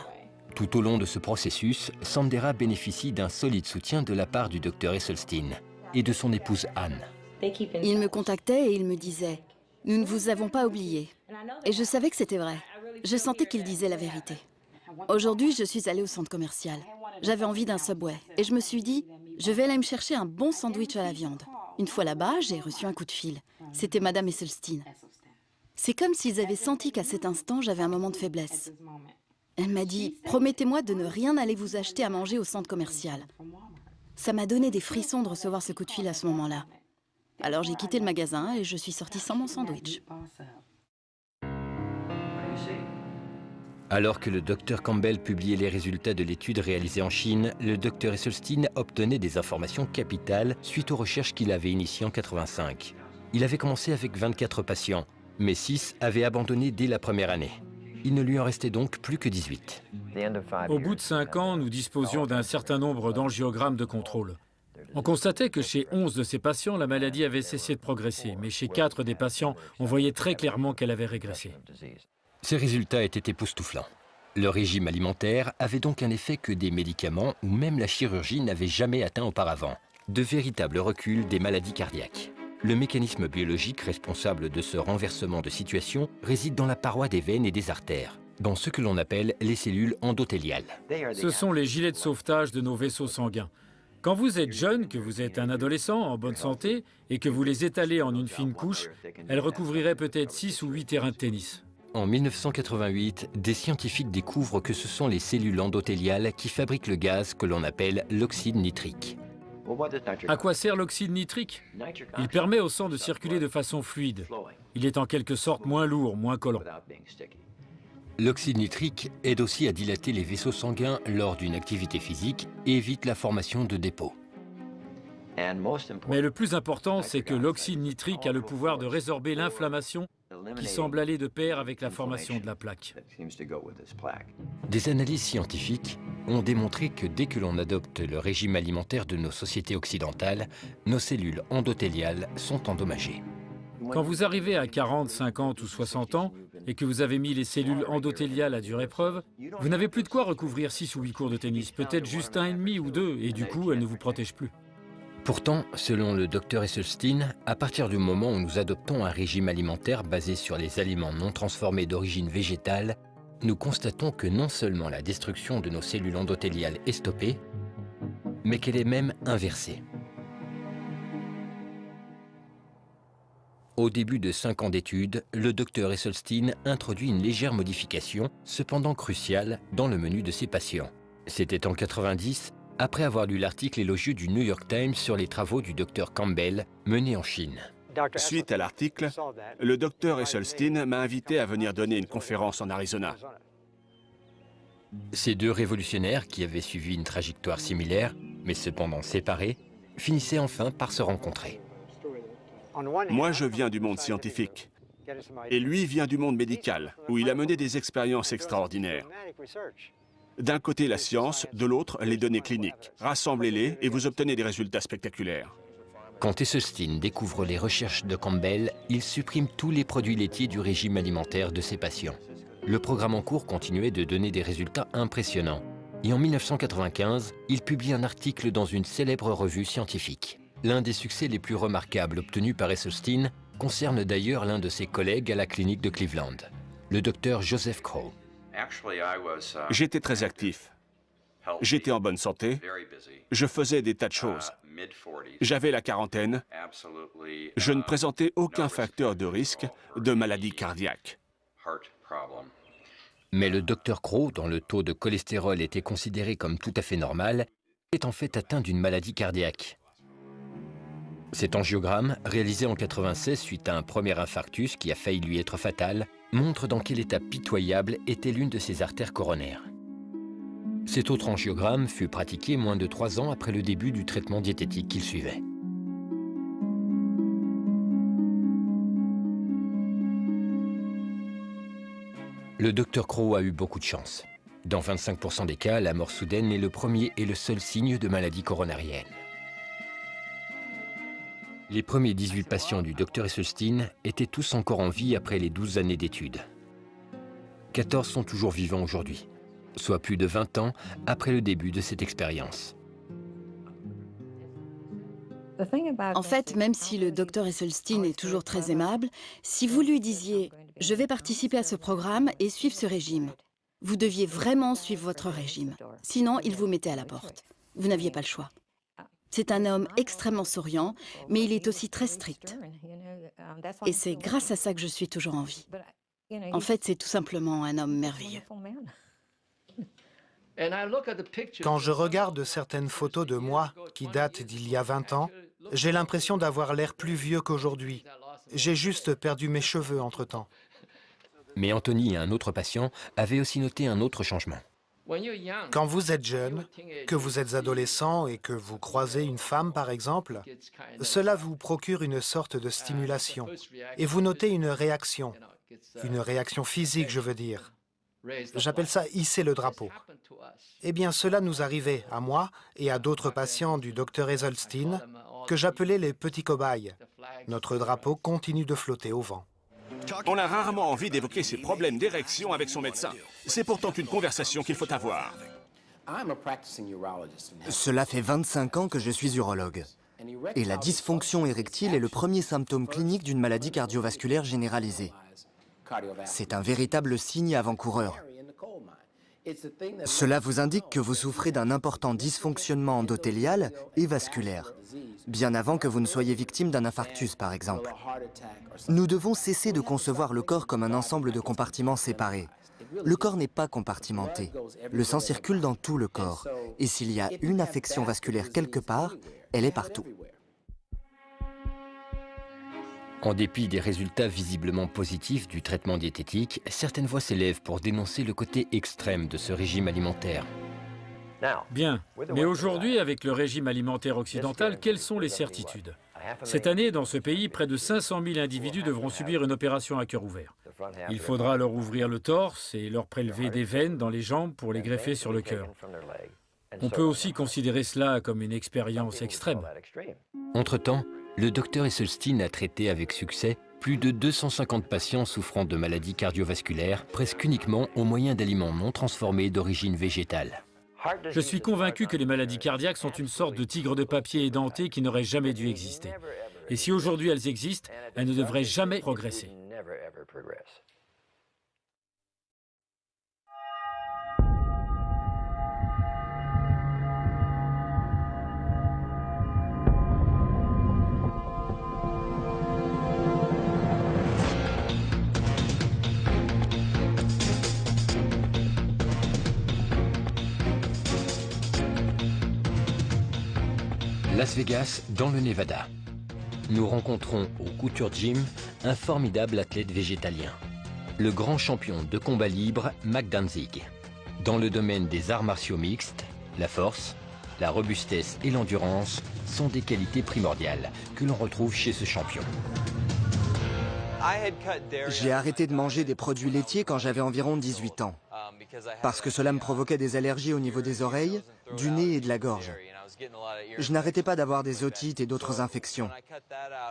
Tout au long de ce processus, Sandera bénéficie d'un solide soutien de la part du docteur Esselstyn et de son épouse Anne. Il me contactait et il me disait « Nous ne vous avons pas oublié ». Et je savais que c'était vrai. Je sentais qu'il disait la vérité. Aujourd'hui, je suis allée au centre commercial. J'avais envie d'un Subway et je me suis dit « Je vais aller me chercher un bon sandwich à la viande ». Une fois là-bas, j'ai reçu un coup de fil. C'était Madame Esselstyn. C'est comme s'ils avaient senti qu'à cet instant, j'avais un moment de faiblesse. Elle m'a dit « Promettez-moi de ne rien aller vous acheter à manger au centre commercial ». Ça m'a donné des frissons de recevoir ce coup de fil à ce moment-là. Alors j'ai quitté le magasin et je suis sortie sans mon sandwich. Alors que le docteur Campbell publiait les résultats de l'étude réalisée en Chine, le docteur Esselstyn obtenait des informations capitales suite aux recherches qu'il avait initiées en 1985. Il avait commencé avec 24 patients, mais 6 avaient abandonné dès la première année. Il ne lui en restait donc plus que 18. Au bout de 5 ans, nous disposions d'un certain nombre d'angiogrammes de contrôle. On constatait que chez 11 de ces patients, la maladie avait cessé de progresser, mais chez 4 des patients, on voyait très clairement qu'elle avait régressé. Ces résultats étaient époustouflants. Le régime alimentaire avait donc un effet que des médicaments ou même la chirurgie n'avaient jamais atteint auparavant. De véritables reculs des maladies cardiaques. Le mécanisme biologique responsable de ce renversement de situation réside dans la paroi des veines et des artères, dans ce que l'on appelle les cellules endothéliales. Ce sont les gilets de sauvetage de nos vaisseaux sanguins. Quand vous êtes jeune, que vous êtes un adolescent en bonne santé et que vous les étalez en une fine couche, elles recouvriraient peut-être 6 ou 8 terrains de tennis. En 1988, des scientifiques découvrent que ce sont les cellules endothéliales qui fabriquent le gaz que l'on appelle l'oxyde nitrique. À quoi sert l'oxyde nitrique? Il permet au sang de circuler de façon fluide. Il est en quelque sorte moins lourd, moins collant. L'oxyde nitrique aide aussi à dilater les vaisseaux sanguins lors d'une activité physique et évite la formation de dépôts. Mais le plus important, c'est que l'oxyde nitrique a le pouvoir de résorber l'inflammation qui semble aller de pair avec la formation de la plaque. Des analyses scientifiques ont démontré que dès que l'on adopte le régime alimentaire de nos sociétés occidentales, nos cellules endothéliales sont endommagées. Quand vous arrivez à 40, 50 ou 60 ans et que vous avez mis les cellules endothéliales à dure épreuve, vous n'avez plus de quoi recouvrir 6 ou 8 cours de tennis, peut-être juste 1,5 ou 2, et du coup, elles ne vous protègent plus. Pourtant, selon le docteur Esselstyn, à partir du moment où nous adoptons un régime alimentaire basé sur les aliments non transformés d'origine végétale, nous constatons que non seulement la destruction de nos cellules endothéliales est stoppée, mais qu'elle est même inversée. Au début de 5 ans d'études, le docteur Esselstyn introduit une légère modification, cependant cruciale, dans le menu de ses patients. C'était en 1990, après avoir lu l'article élogieux du New York Times sur les travaux du docteur Campbell menés en Chine. Suite à l'article, le docteur Esselstyn m'a invité à venir donner une conférence en Arizona. Ces deux révolutionnaires, qui avaient suivi une trajectoire similaire, mais cependant séparés, finissaient enfin par se rencontrer. Moi, je viens du monde scientifique. Et lui vient du monde médical, où il a mené des expériences extraordinaires. D'un côté la science, de l'autre les données cliniques. Rassemblez-les et vous obtenez des résultats spectaculaires. Quand Esselstyn découvre les recherches de Campbell, il supprime tous les produits laitiers du régime alimentaire de ses patients. Le programme en cours continuait de donner des résultats impressionnants. Et en 1995, il publie un article dans une célèbre revue scientifique. L'un des succès les plus remarquables obtenus par Esselstyn concerne d'ailleurs l'un de ses collègues à la clinique de Cleveland, le docteur Joseph Crow. J'étais très actif. J'étais en bonne santé. Je faisais des tas de choses. J'avais la quarantaine. Je ne présentais aucun facteur de risque de maladie cardiaque. Mais le docteur Crow, dont le taux de cholestérol était considéré comme tout à fait normal, est en fait atteint d'une maladie cardiaque. Cet angiogramme, réalisé en 1996 suite à un premier infarctus qui a failli lui être fatal, montre dans quel état pitoyable était l'une de ses artères coronaires. Cet autre angiogramme fut pratiqué moins de 3 ans après le début du traitement diététique qu'il suivait. Le docteur Crow a eu beaucoup de chance. Dans 25% des cas, la mort soudaine est le premier et le seul signe de maladie coronarienne. Les premiers 18 patients du docteur Esselstyn étaient tous encore en vie après les 12 années d'études. 14 sont toujours vivants aujourd'hui, soit plus de 20 ans après le début de cette expérience. En fait, même si le docteur Esselstyn est toujours très aimable, si vous lui disiez « je vais participer à ce programme et suivre ce régime », vous deviez vraiment suivre votre régime. Sinon, il vous mettait à la porte. Vous n'aviez pas le choix. C'est un homme extrêmement souriant, mais il est aussi très strict. Et c'est grâce à ça que je suis toujours en vie. En fait, c'est tout simplement un homme merveilleux. Quand je regarde certaines photos de moi qui datent d'il y a 20 ans, j'ai l'impression d'avoir l'air plus vieux qu'aujourd'hui. J'ai juste perdu mes cheveux entre-temps. Mais Anthony et un autre patient avaient aussi noté un autre changement. Quand vous êtes jeune, que vous êtes adolescent et que vous croisez une femme par exemple, cela vous procure une sorte de stimulation et vous notez une réaction physique je veux dire. J'appelle ça hisser le drapeau. Eh bien cela nous arrivait à moi et à d'autres patients du Dr Eselstein que j'appelais les petits cobayes. Notre drapeau continue de flotter au vent. On a rarement envie d'évoquer ses problèmes d'érection avec son médecin. C'est pourtant une conversation qu'il faut avoir. Cela fait 25 ans que je suis urologue. Et la dysfonction érectile est le premier symptôme clinique d'une maladie cardiovasculaire généralisée. C'est un véritable signe avant-coureur. Cela vous indique que vous souffrez d'un important dysfonctionnement endothélial et vasculaire, bien avant que vous ne soyez victime d'un infarctus, par exemple. Nous devons cesser de concevoir le corps comme un ensemble de compartiments séparés. Le corps n'est pas compartimenté. Le sang circule dans tout le corps. Et s'il y a une affection vasculaire quelque part, elle est partout. En dépit des résultats visiblement positifs du traitement diététique, certaines voix s'élèvent pour dénoncer le côté extrême de ce régime alimentaire. Bien, mais aujourd'hui, avec le régime alimentaire occidental, quelles sont les certitudes? Cette année, dans ce pays, près de 500 000 individus devront subir une opération à cœur ouvert. Il faudra leur ouvrir le torse et leur prélever des veines dans les jambes pour les greffer sur le cœur. On peut aussi considérer cela comme une expérience extrême. Entre-temps, le Dr Eselstein a traité avec succès plus de 250 patients souffrant de maladies cardiovasculaires, presque uniquement au moyen d'aliments non transformés d'origine végétale. Je suis convaincu que les maladies cardiaques sont une sorte de tigre de papier édenté qui n'aurait jamais dû exister. Et si aujourd'hui elles existent, elles ne devraient jamais progresser. Las Vegas, dans le Nevada. Nous rencontrons au Couture Gym un formidable athlète végétalien, le grand champion de combat libre Mac Danzig. Dans le domaine des arts martiaux mixtes, la force, la robustesse et l'endurance sont des qualités primordiales que l'on retrouve chez ce champion. J'ai arrêté de manger des produits laitiers quand j'avais environ 18 ans, parce que cela me provoquait des allergies au niveau des oreilles, du nez et de la gorge. Je n'arrêtais pas d'avoir des otites et d'autres infections.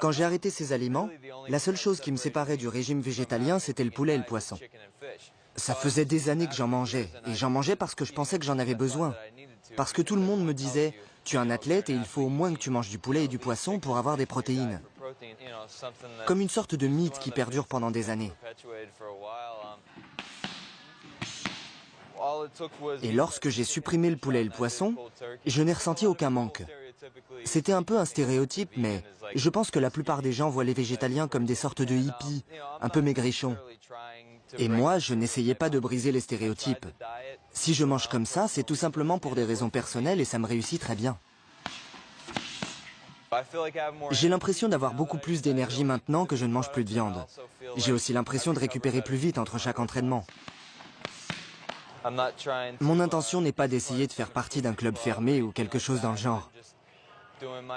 Quand j'ai arrêté ces aliments, la seule chose qui me séparait du régime végétalien, c'était le poulet et le poisson. Ça faisait des années que j'en mangeais, et j'en mangeais parce que je pensais que j'en avais besoin. Parce que tout le monde me disait, tu es un athlète et il faut au moins que tu manges du poulet et du poisson pour avoir des protéines. Comme une sorte de mythe qui perdure pendant des années. Et lorsque j'ai supprimé le poulet et le poisson, je n'ai ressenti aucun manque. C'était un peu un stéréotype, mais je pense que la plupart des gens voient les végétaliens comme des sortes de hippies, un peu maigrichons. Et moi, je n'essayais pas de briser les stéréotypes. Si je mange comme ça, c'est tout simplement pour des raisons personnelles et ça me réussit très bien. J'ai l'impression d'avoir beaucoup plus d'énergie maintenant que je ne mange plus de viande. J'ai aussi l'impression de récupérer plus vite entre chaque entraînement. Mon intention n'est pas d'essayer de faire partie d'un club fermé ou quelque chose dans le genre.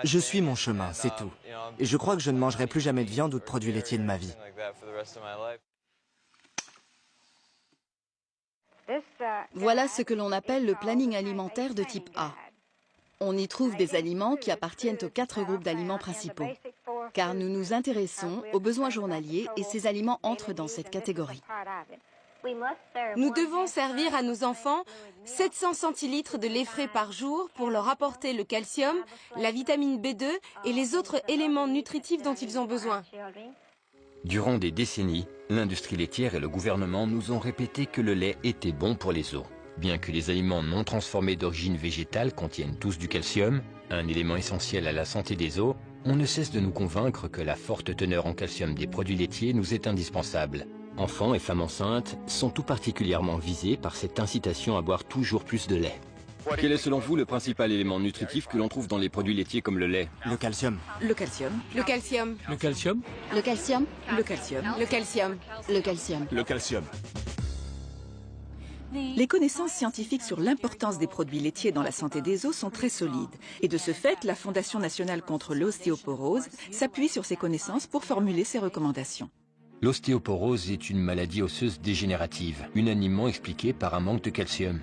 Je suis mon chemin, c'est tout. Et je crois que je ne mangerai plus jamais de viande ou de produits laitiers de ma vie. Voilà ce que l'on appelle le planning alimentaire de type A. On y trouve des aliments qui appartiennent aux 4 groupes d'aliments principaux, car nous nous intéressons aux besoins journaliers et ces aliments entrent dans cette catégorie. Nous devons servir à nos enfants 700 centilitres de lait frais par jour pour leur apporter le calcium, la vitamine B2 et les autres éléments nutritifs dont ils ont besoin. Durant des décennies, l'industrie laitière et le gouvernement nous ont répété que le lait était bon pour les os. Bien que les aliments non transformés d'origine végétale contiennent tous du calcium, un élément essentiel à la santé des os, on ne cesse de nous convaincre que la forte teneur en calcium des produits laitiers nous est indispensable. Enfants et femmes enceintes sont tout particulièrement visés par cette incitation à boire toujours plus de lait. Quel est selon vous le principal élément nutritif que l'on trouve dans les produits laitiers comme le lait? Le calcium. Le calcium. Le calcium. Le calcium? Le calcium. Le calcium. Le calcium. Le calcium. Le calcium. Les connaissances scientifiques sur l'importance des produits laitiers dans la santé des os sont très solides. Et de ce fait, la Fondation nationale contre l'ostéoporose s'appuie sur ces connaissances pour formuler ses recommandations. L'ostéoporose est une maladie osseuse dégénérative, unanimement expliquée par un manque de calcium.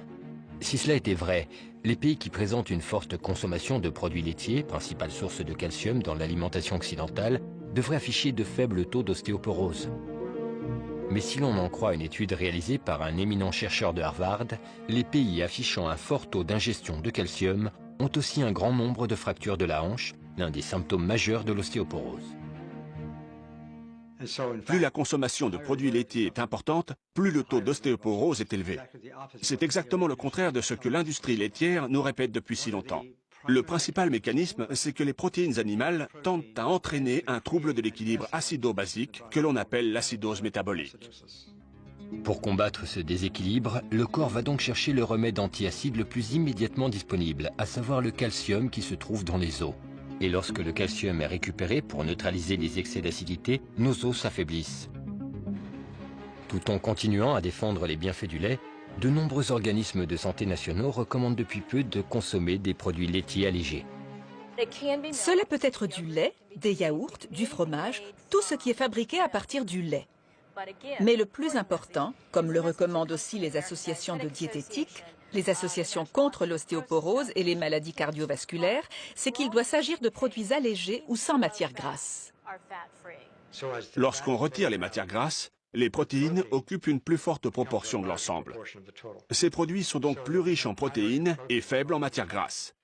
Si cela était vrai, les pays qui présentent une forte consommation de produits laitiers, principale source de calcium dans l'alimentation occidentale, devraient afficher de faibles taux d'ostéoporose. Mais si l'on en croit une étude réalisée par un éminent chercheur de Harvard, les pays affichant un fort taux d'ingestion de calcium ont aussi un grand nombre de fractures de la hanche, l'un des symptômes majeurs de l'ostéoporose. Plus la consommation de produits laitiers est importante, plus le taux d'ostéoporose est élevé. C'est exactement le contraire de ce que l'industrie laitière nous répète depuis si longtemps. Le principal mécanisme, c'est que les protéines animales tendent à entraîner un trouble de l'équilibre acido-basique que l'on appelle l'acidose métabolique. Pour combattre ce déséquilibre, le corps va donc chercher le remède antiacide le plus immédiatement disponible, à savoir le calcium qui se trouve dans les os. Et lorsque le calcium est récupéré pour neutraliser les excès d'acidité, nos os s'affaiblissent. Tout en continuant à défendre les bienfaits du lait, de nombreux organismes de santé nationaux recommandent depuis peu de consommer des produits laitiers allégés. Cela peut être du lait, des yaourts, du fromage, tout ce qui est fabriqué à partir du lait. Mais le plus important, comme le recommandent aussi les associations de diététique, les associations contre l'ostéoporose et les maladies cardiovasculaires, c'est qu'il doit s'agir de produits allégés ou sans matière grasse. Lorsqu'on retire les matières grasses, les protéines occupent une plus forte proportion de l'ensemble. Ces produits sont donc plus riches en protéines et faibles en matières grasses.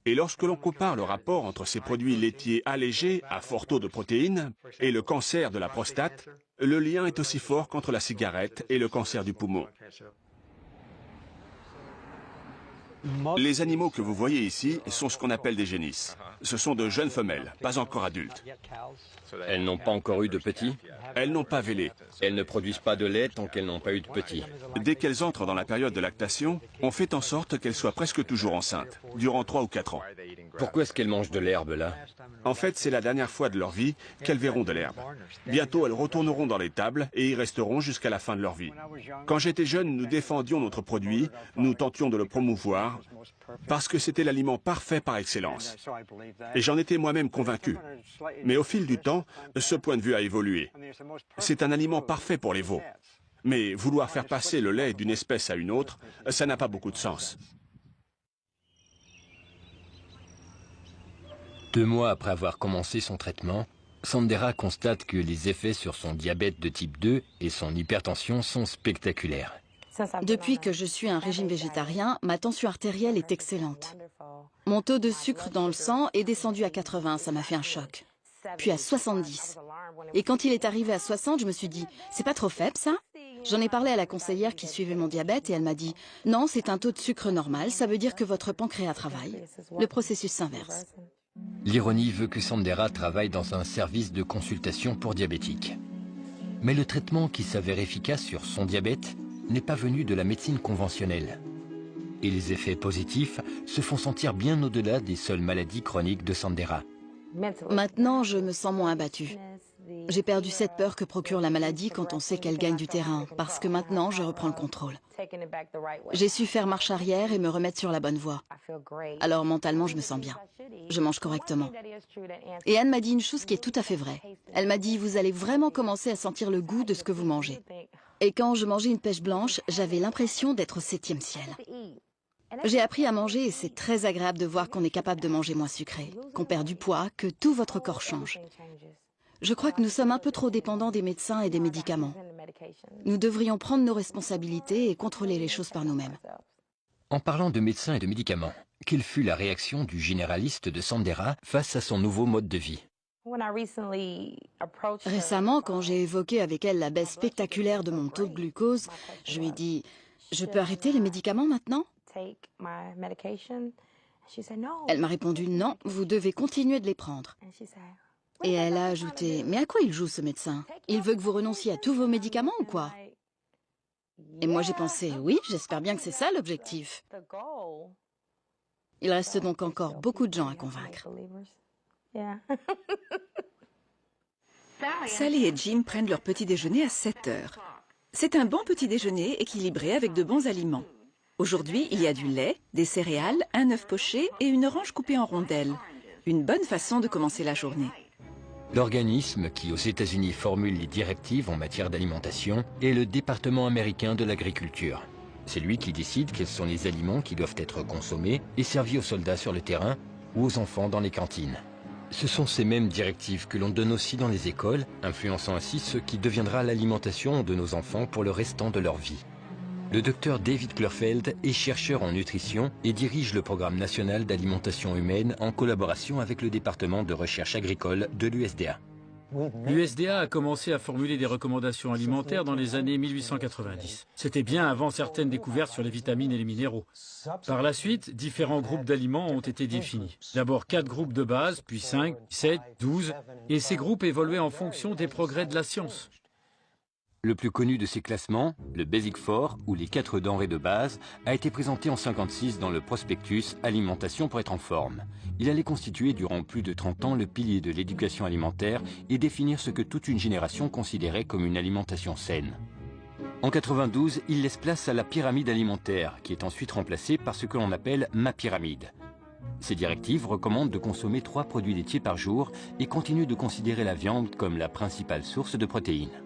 Et lorsque l'on compare le rapport entre ces produits laitiers allégés à fort taux de protéines et le cancer de la prostate, le lien est aussi fort qu'entre la cigarette et le cancer du poumon. Les animaux que vous voyez ici sont ce qu'on appelle des génisses. Ce sont de jeunes femelles, pas encore adultes. Elles n'ont pas encore eu de petits? Elles n'ont pas vélé. Elles ne produisent pas de lait tant qu'elles n'ont pas eu de petits. Dès qu'elles entrent dans la période de lactation, on fait en sorte qu'elles soient presque toujours enceintes, durant 3 ou 4 ans. Pourquoi est-ce qu'elles mangent de l'herbe là? En fait, c'est la dernière fois de leur vie qu'elles verront de l'herbe. Bientôt, elles retourneront dans l'étable et y resteront jusqu'à la fin de leur vie. Quand j'étais jeune, nous défendions notre produit, nous tentions de le promouvoir, parce que c'était l'aliment parfait par excellence. Et j'en étais moi-même convaincu. Mais au fil du temps, ce point de vue a évolué. C'est un aliment parfait pour les veaux. Mais vouloir faire passer le lait d'une espèce à une autre, ça n'a pas beaucoup de sens. 2 mois après avoir commencé son traitement, Sandera constate que les effets sur son diabète de type 2 et son hypertension sont spectaculaires. Depuis que je suis un régime végétarien, ma tension artérielle est excellente. Mon taux de sucre dans le sang est descendu à 80, ça m'a fait un choc. Puis à 70. Et quand il est arrivé à 60, je me suis dit, c'est pas trop faible ça? J'en ai parlé à la conseillère qui suivait mon diabète et elle m'a dit, non, c'est un taux de sucre normal, ça veut dire que votre pancréas travaille. Le processus s'inverse. L'ironie veut que Sandera travaille dans un service de consultation pour diabétiques. Mais le traitement qui s'avère efficace sur son diabète n'est pas venu de la médecine conventionnelle. Et les effets positifs se font sentir bien au-delà des seules maladies chroniques de Sandera. Maintenant, je me sens moins abattue. J'ai perdu cette peur que procure la maladie quand on sait qu'elle gagne du terrain, parce que maintenant, je reprends le contrôle. J'ai su faire marche arrière et me remettre sur la bonne voie. Alors mentalement, je me sens bien. Je mange correctement. Et Anne m'a dit une chose qui est tout à fait vraie. Elle m'a dit, vous allez vraiment commencer à sentir le goût de ce que vous mangez. Et quand je mangeais une pêche blanche, j'avais l'impression d'être au 7e ciel. J'ai appris à manger et c'est très agréable de voir qu'on est capable de manger moins sucré, qu'on perd du poids, que tout votre corps change. Je crois que nous sommes un peu trop dépendants des médecins et des médicaments. Nous devrions prendre nos responsabilités et contrôler les choses par nous-mêmes. En parlant de médecins et de médicaments, quelle fut la réaction du généraliste de Sandera face à son nouveau mode de vie? Récemment, quand j'ai évoqué avec elle la baisse spectaculaire de mon taux de glucose, je lui ai dit « Je peux arrêter les médicaments maintenant ?» Elle m'a répondu « Non, vous devez continuer de les prendre. » Et elle a ajouté, « Mais à quoi il joue ce médecin? Il veut que vous renonciez à tous vos médicaments ou quoi ?» Et moi j'ai pensé, oui, j'espère bien que c'est ça l'objectif. Il reste donc encore beaucoup de gens à convaincre. Sally et Jim prennent leur petit déjeuner à 7 heures. C'est un bon petit déjeuner équilibré avec de bons aliments. Aujourd'hui, il y a du lait, des céréales, un œuf poché et une orange coupée en rondelles. Une bonne façon de commencer la journée. L'organisme qui, aux États-Unis, formule les directives en matière d'alimentation est le département américain de l'agriculture. C'est lui qui décide quels sont les aliments qui doivent être consommés et servis aux soldats sur le terrain ou aux enfants dans les cantines. Ce sont ces mêmes directives que l'on donne aussi dans les écoles, influençant ainsi ce qui deviendra l'alimentation de nos enfants pour le restant de leur vie. Le docteur David Klurfeld est chercheur en nutrition et dirige le programme national d'alimentation humaine en collaboration avec le département de recherche agricole de l'USDA. L'USDA a commencé à formuler des recommandations alimentaires dans les années 1890. C'était bien avant certaines découvertes sur les vitamines et les minéraux. Par la suite, différents groupes d'aliments ont été définis. D'abord 4 groupes de base, puis 5, 7, 12, et ces groupes évoluaient en fonction des progrès de la science. Le plus connu de ces classements, le Basic Four, ou les 4 denrées de base, a été présenté en 1956 dans le prospectus « Alimentation pour être en forme ». Il allait constituer durant plus de 30 ans le pilier de l'éducation alimentaire et définir ce que toute une génération considérait comme une alimentation saine. En 1992, il laisse place à la pyramide alimentaire, qui est ensuite remplacée par ce que l'on appelle ma pyramide. Ces directives recommandent de consommer 3 produits laitiers par jour et continuent de considérer la viande comme la principale source de protéines.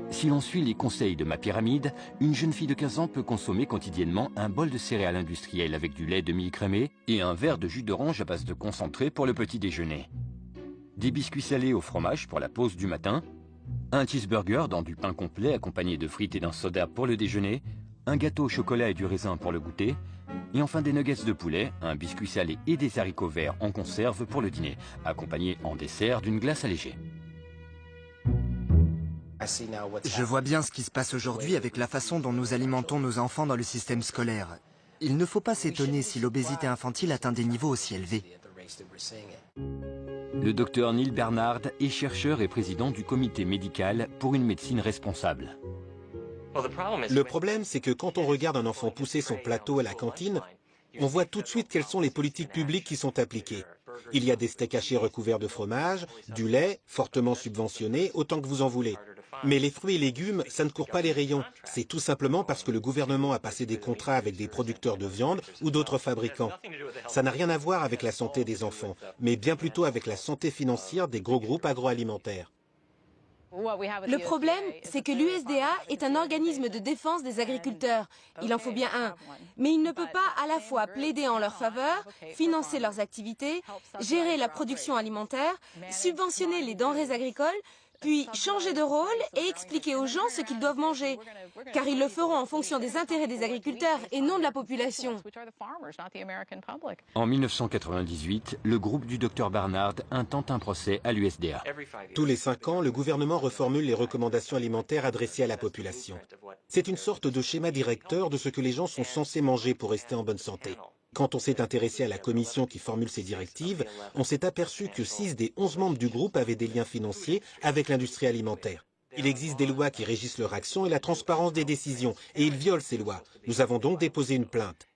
Si l'on suit les conseils de ma pyramide, une jeune fille de 15 ans peut consommer quotidiennement un bol de céréales industrielles avec du lait demi-écrémé et un verre de jus d'orange à base de concentré pour le petit déjeuner. Des biscuits salés au fromage pour la pause du matin, un cheeseburger dans du pain complet accompagné de frites et d'un soda pour le déjeuner, un gâteau au chocolat et du raisin pour le goûter, et enfin des nuggets de poulet, un biscuit salé et des haricots verts en conserve pour le dîner, accompagnés en dessert d'une glace allégée. Je vois bien ce qui se passe aujourd'hui avec la façon dont nous alimentons nos enfants dans le système scolaire. Il ne faut pas s'étonner si l'obésité infantile atteint des niveaux aussi élevés. Le docteur Neil Bernard est chercheur et président du comité médical pour une médecine responsable. Le problème, c'est que quand on regarde un enfant pousser son plateau à la cantine, on voit tout de suite quelles sont les politiques publiques qui sont appliquées. Il y a des steaks hachés recouverts de fromage, du lait, fortement subventionné, autant que vous en voulez. Mais les fruits et légumes, ça ne court pas les rayons. C'est tout simplement parce que le gouvernement a passé des contrats avec des producteurs de viande ou d'autres fabricants. Ça n'a rien à voir avec la santé des enfants, mais bien plutôt avec la santé financière des gros groupes agroalimentaires. Le problème, c'est que l'USDA est un organisme de défense des agriculteurs. Il en faut bien un. Mais il ne peut pas à la fois plaider en leur faveur, financer leurs activités, gérer la production alimentaire, subventionner les denrées agricoles, puis changer de rôle et expliquer aux gens ce qu'ils doivent manger. Car ils le feront en fonction des intérêts des agriculteurs et non de la population. En 1998, le groupe du Dr Barnard intente un procès à l'USDA. Tous les 5 ans, le gouvernement reformule les recommandations alimentaires adressées à la population. C'est une sorte de schéma directeur de ce que les gens sont censés manger pour rester en bonne santé. Quand on s'est intéressé à la commission qui formule ces directives, on s'est aperçu que 6 des 11 membres du groupe avaient des liens financiers avec l'industrie alimentaire. Il existe des lois qui régissent leur action et la transparence des décisions, et ils violent ces lois. Nous avons donc déposé une plainte.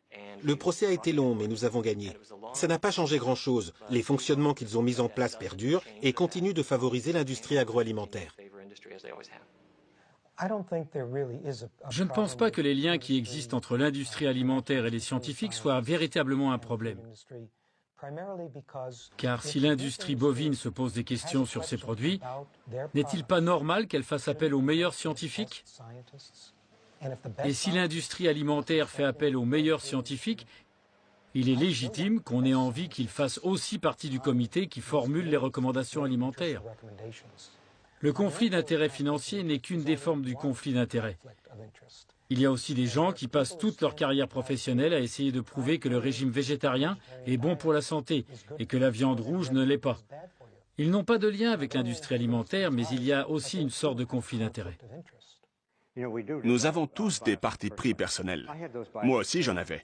Le procès a été long, mais nous avons gagné. Ça n'a pas changé grand-chose. Les fonctionnements qu'ils ont mis en place perdurent et continuent de favoriser l'industrie agroalimentaire. Je ne pense pas que les liens qui existent entre l'industrie alimentaire et les scientifiques soient véritablement un problème. Car si l'industrie bovine se pose des questions sur ses produits, n'est-il pas normal qu'elle fasse appel aux meilleurs scientifiques? Et si l'industrie alimentaire fait appel aux meilleurs scientifiques, il est légitime qu'on ait envie qu'ils fassent aussi partie du comité qui formule les recommandations alimentaires. Le conflit d'intérêts financiers n'est qu'une des formes du conflit d'intérêts. Il y a aussi des gens qui passent toute leur carrière professionnelle à essayer de prouver que le régime végétarien est bon pour la santé et que la viande rouge ne l'est pas. Ils n'ont pas de lien avec l'industrie alimentaire, mais il y a aussi une sorte de conflit d'intérêts. Nous avons tous des partis pris personnels. Moi aussi, j'en avais.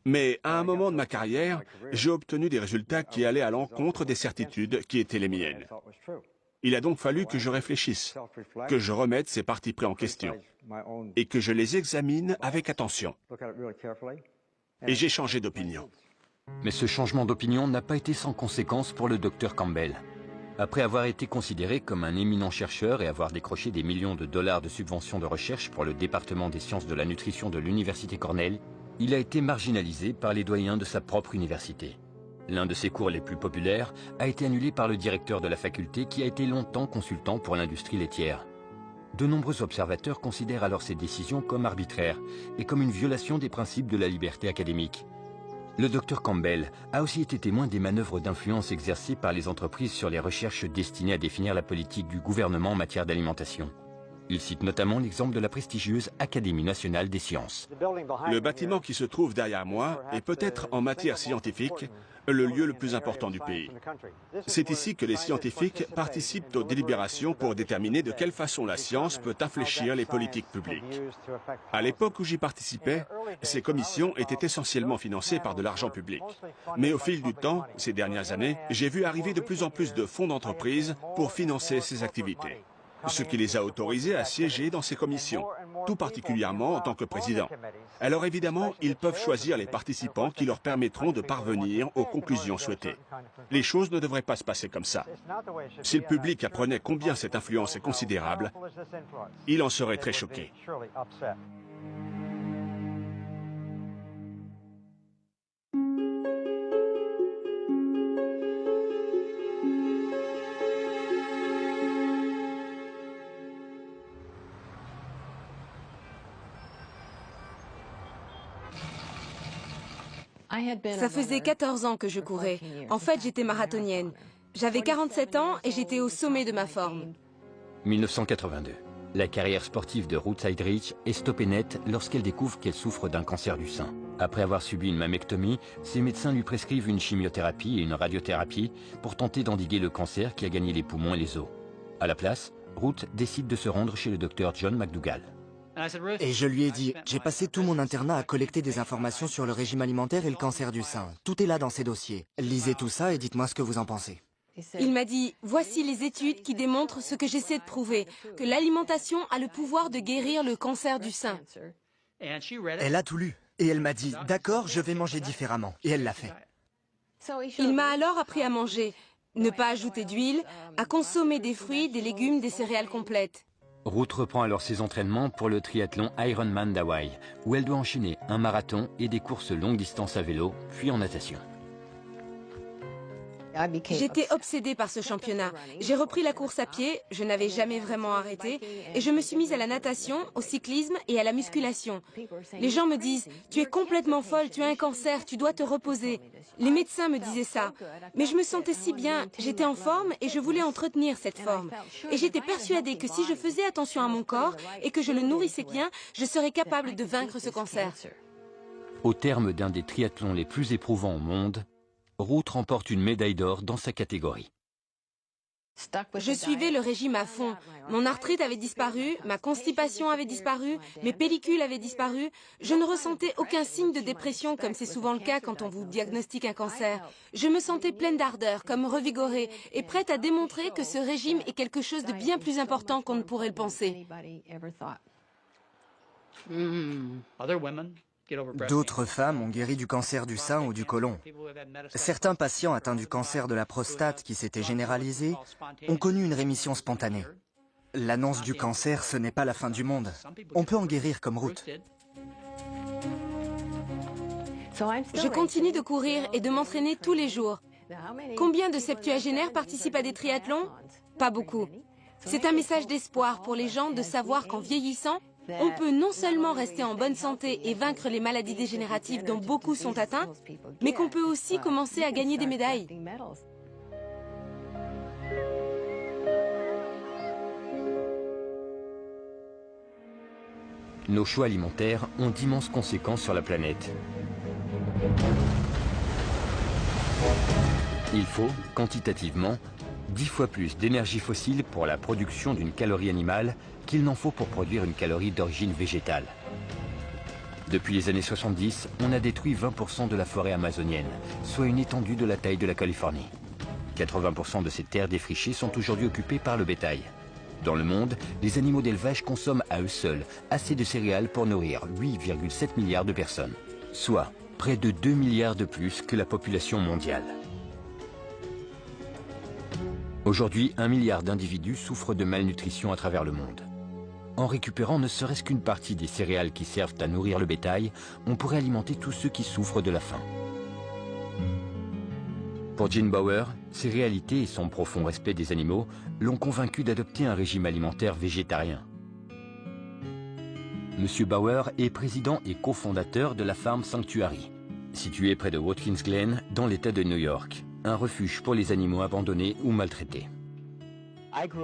Mais à un moment de ma carrière, j'ai obtenu des résultats qui allaient à l'encontre des certitudes qui étaient les miennes. Il a donc fallu que je réfléchisse, que je remette ces partis pris en question et que je les examine avec attention. Et j'ai changé d'opinion. Mais ce changement d'opinion n'a pas été sans conséquence pour le Dr Campbell. Après avoir été considéré comme un éminent chercheur et avoir décroché des millions de dollars de subventions de recherche pour le département des sciences de la nutrition de l'université Cornell, il a été marginalisé par les doyens de sa propre université. L'un de ses cours les plus populaires a été annulé par le directeur de la faculté qui a été longtemps consultant pour l'industrie laitière. De nombreux observateurs considèrent alors ces décisions comme arbitraires et comme une violation des principes de la liberté académique. Le Dr Campbell a aussi été témoin des manœuvres d'influence exercées par les entreprises sur les recherches destinées à définir la politique du gouvernement en matière d'alimentation. Il cite notamment l'exemple de la prestigieuse Académie nationale des sciences. Le bâtiment qui se trouve derrière moi est peut-être en matière scientifique le lieu le plus important du pays. C'est ici que les scientifiques participent aux délibérations pour déterminer de quelle façon la science peut infléchir les politiques publiques. À l'époque où j'y participais, ces commissions étaient essentiellement financées par de l'argent public. Mais au fil du temps, ces dernières années, j'ai vu arriver de plus en plus de fonds d'entreprise pour financer ces activités, ce qui les a autorisés à siéger dans ces commissions, tout particulièrement en tant que président. Alors évidemment, ils peuvent choisir les participants qui leur permettront de parvenir aux conclusions souhaitées. Les choses ne devraient pas se passer comme ça. Si le public apprenait combien cette influence est considérable, il en serait très choqué. Ça faisait 14 ans que je courais. En fait, j'étais marathonienne. J'avais 47 ans et j'étais au sommet de ma forme. 1982. La carrière sportive de Ruth Heydrich est stoppée net lorsqu'elle découvre qu'elle souffre d'un cancer du sein. Après avoir subi une mammectomie, ses médecins lui prescrivent une chimiothérapie et une radiothérapie pour tenter d'endiguer le cancer qui a gagné les poumons et les os. À la place, Ruth décide de se rendre chez le docteur John McDougall. Et je lui ai dit, j'ai passé tout mon internat à collecter des informations sur le régime alimentaire et le cancer du sein. Tout est là dans ces dossiers. Lisez tout ça et dites-moi ce que vous en pensez. Il m'a dit, voici les études qui démontrent ce que j'essaie de prouver, que l'alimentation a le pouvoir de guérir le cancer du sein. Elle a tout lu. Et elle m'a dit, d'accord, je vais manger différemment. Et elle l'a fait. Il m'a alors appris à manger, ne pas ajouter d'huile, à consommer des fruits, des légumes, des céréales complètes. Ruth reprend alors ses entraînements pour le triathlon Ironman d'Hawaï, où elle doit enchaîner un marathon et des courses longue distance à vélo, puis en natation. J'étais obsédée par ce championnat. J'ai repris la course à pied, je n'avais jamais vraiment arrêté, et je me suis mise à la natation, au cyclisme et à la musculation. Les gens me disent, tu es complètement folle, tu as un cancer, tu dois te reposer. Les médecins me disaient ça. Mais je me sentais si bien, j'étais en forme et je voulais entretenir cette forme. Et j'étais persuadée que si je faisais attention à mon corps et que je le nourrissais bien, je serais capable de vaincre ce cancer. Au terme d'un des triathlons les plus éprouvants au monde, Ruth remporte une médaille d'or dans sa catégorie. Je suivais le régime à fond. Mon arthrite avait disparu, ma constipation avait disparu, mes pellicules avaient disparu. Je ne ressentais aucun signe de dépression comme c'est souvent le cas quand on vous diagnostique un cancer. Je me sentais pleine d'ardeur, comme revigorée et prête à démontrer que ce régime est quelque chose de bien plus important qu'on ne pourrait le penser. D'autres femmes ont guéri du cancer du sein ou du côlon. Certains patients atteints du cancer de la prostate qui s'était généralisé ont connu une rémission spontanée. L'annonce du cancer, ce n'est pas la fin du monde. On peut en guérir comme Ruth. Je continue de courir et de m'entraîner tous les jours. Combien de septuagénaires participent à des triathlons? Pas beaucoup. C'est un message d'espoir pour les gens de savoir qu'en vieillissant, on peut non seulement rester en bonne santé et vaincre les maladies dégénératives dont beaucoup sont atteints, mais qu'on peut aussi commencer à gagner des médailles. Nos choix alimentaires ont d'immenses conséquences sur la planète. Il faut, quantitativement, 10 fois plus d'énergie fossile pour la production d'une calorie animale qu'il n'en faut pour produire une calorie d'origine végétale. Depuis les années 70, on a détruit 20% de la forêt amazonienne, soit une étendue de la taille de la Californie. 80% de ces terres défrichées sont aujourd'hui occupées par le bétail. Dans le monde, les animaux d'élevage consomment à eux seuls assez de céréales pour nourrir 8,7 milliards de personnes, soit près de 2 milliards de plus que la population mondiale. Aujourd'hui, 1 milliard d'individus souffrent de malnutrition à travers le monde. En récupérant ne serait-ce qu'une partie des céréales qui servent à nourrir le bétail, on pourrait alimenter tous ceux qui souffrent de la faim. Pour Gene Bauer, ces réalités et son profond respect des animaux l'ont convaincu d'adopter un régime alimentaire végétarien. Monsieur Bauer est président et cofondateur de la Farm Sanctuary, située près de Watkins Glen, dans l'État de New York, un refuge pour les animaux abandonnés ou maltraités.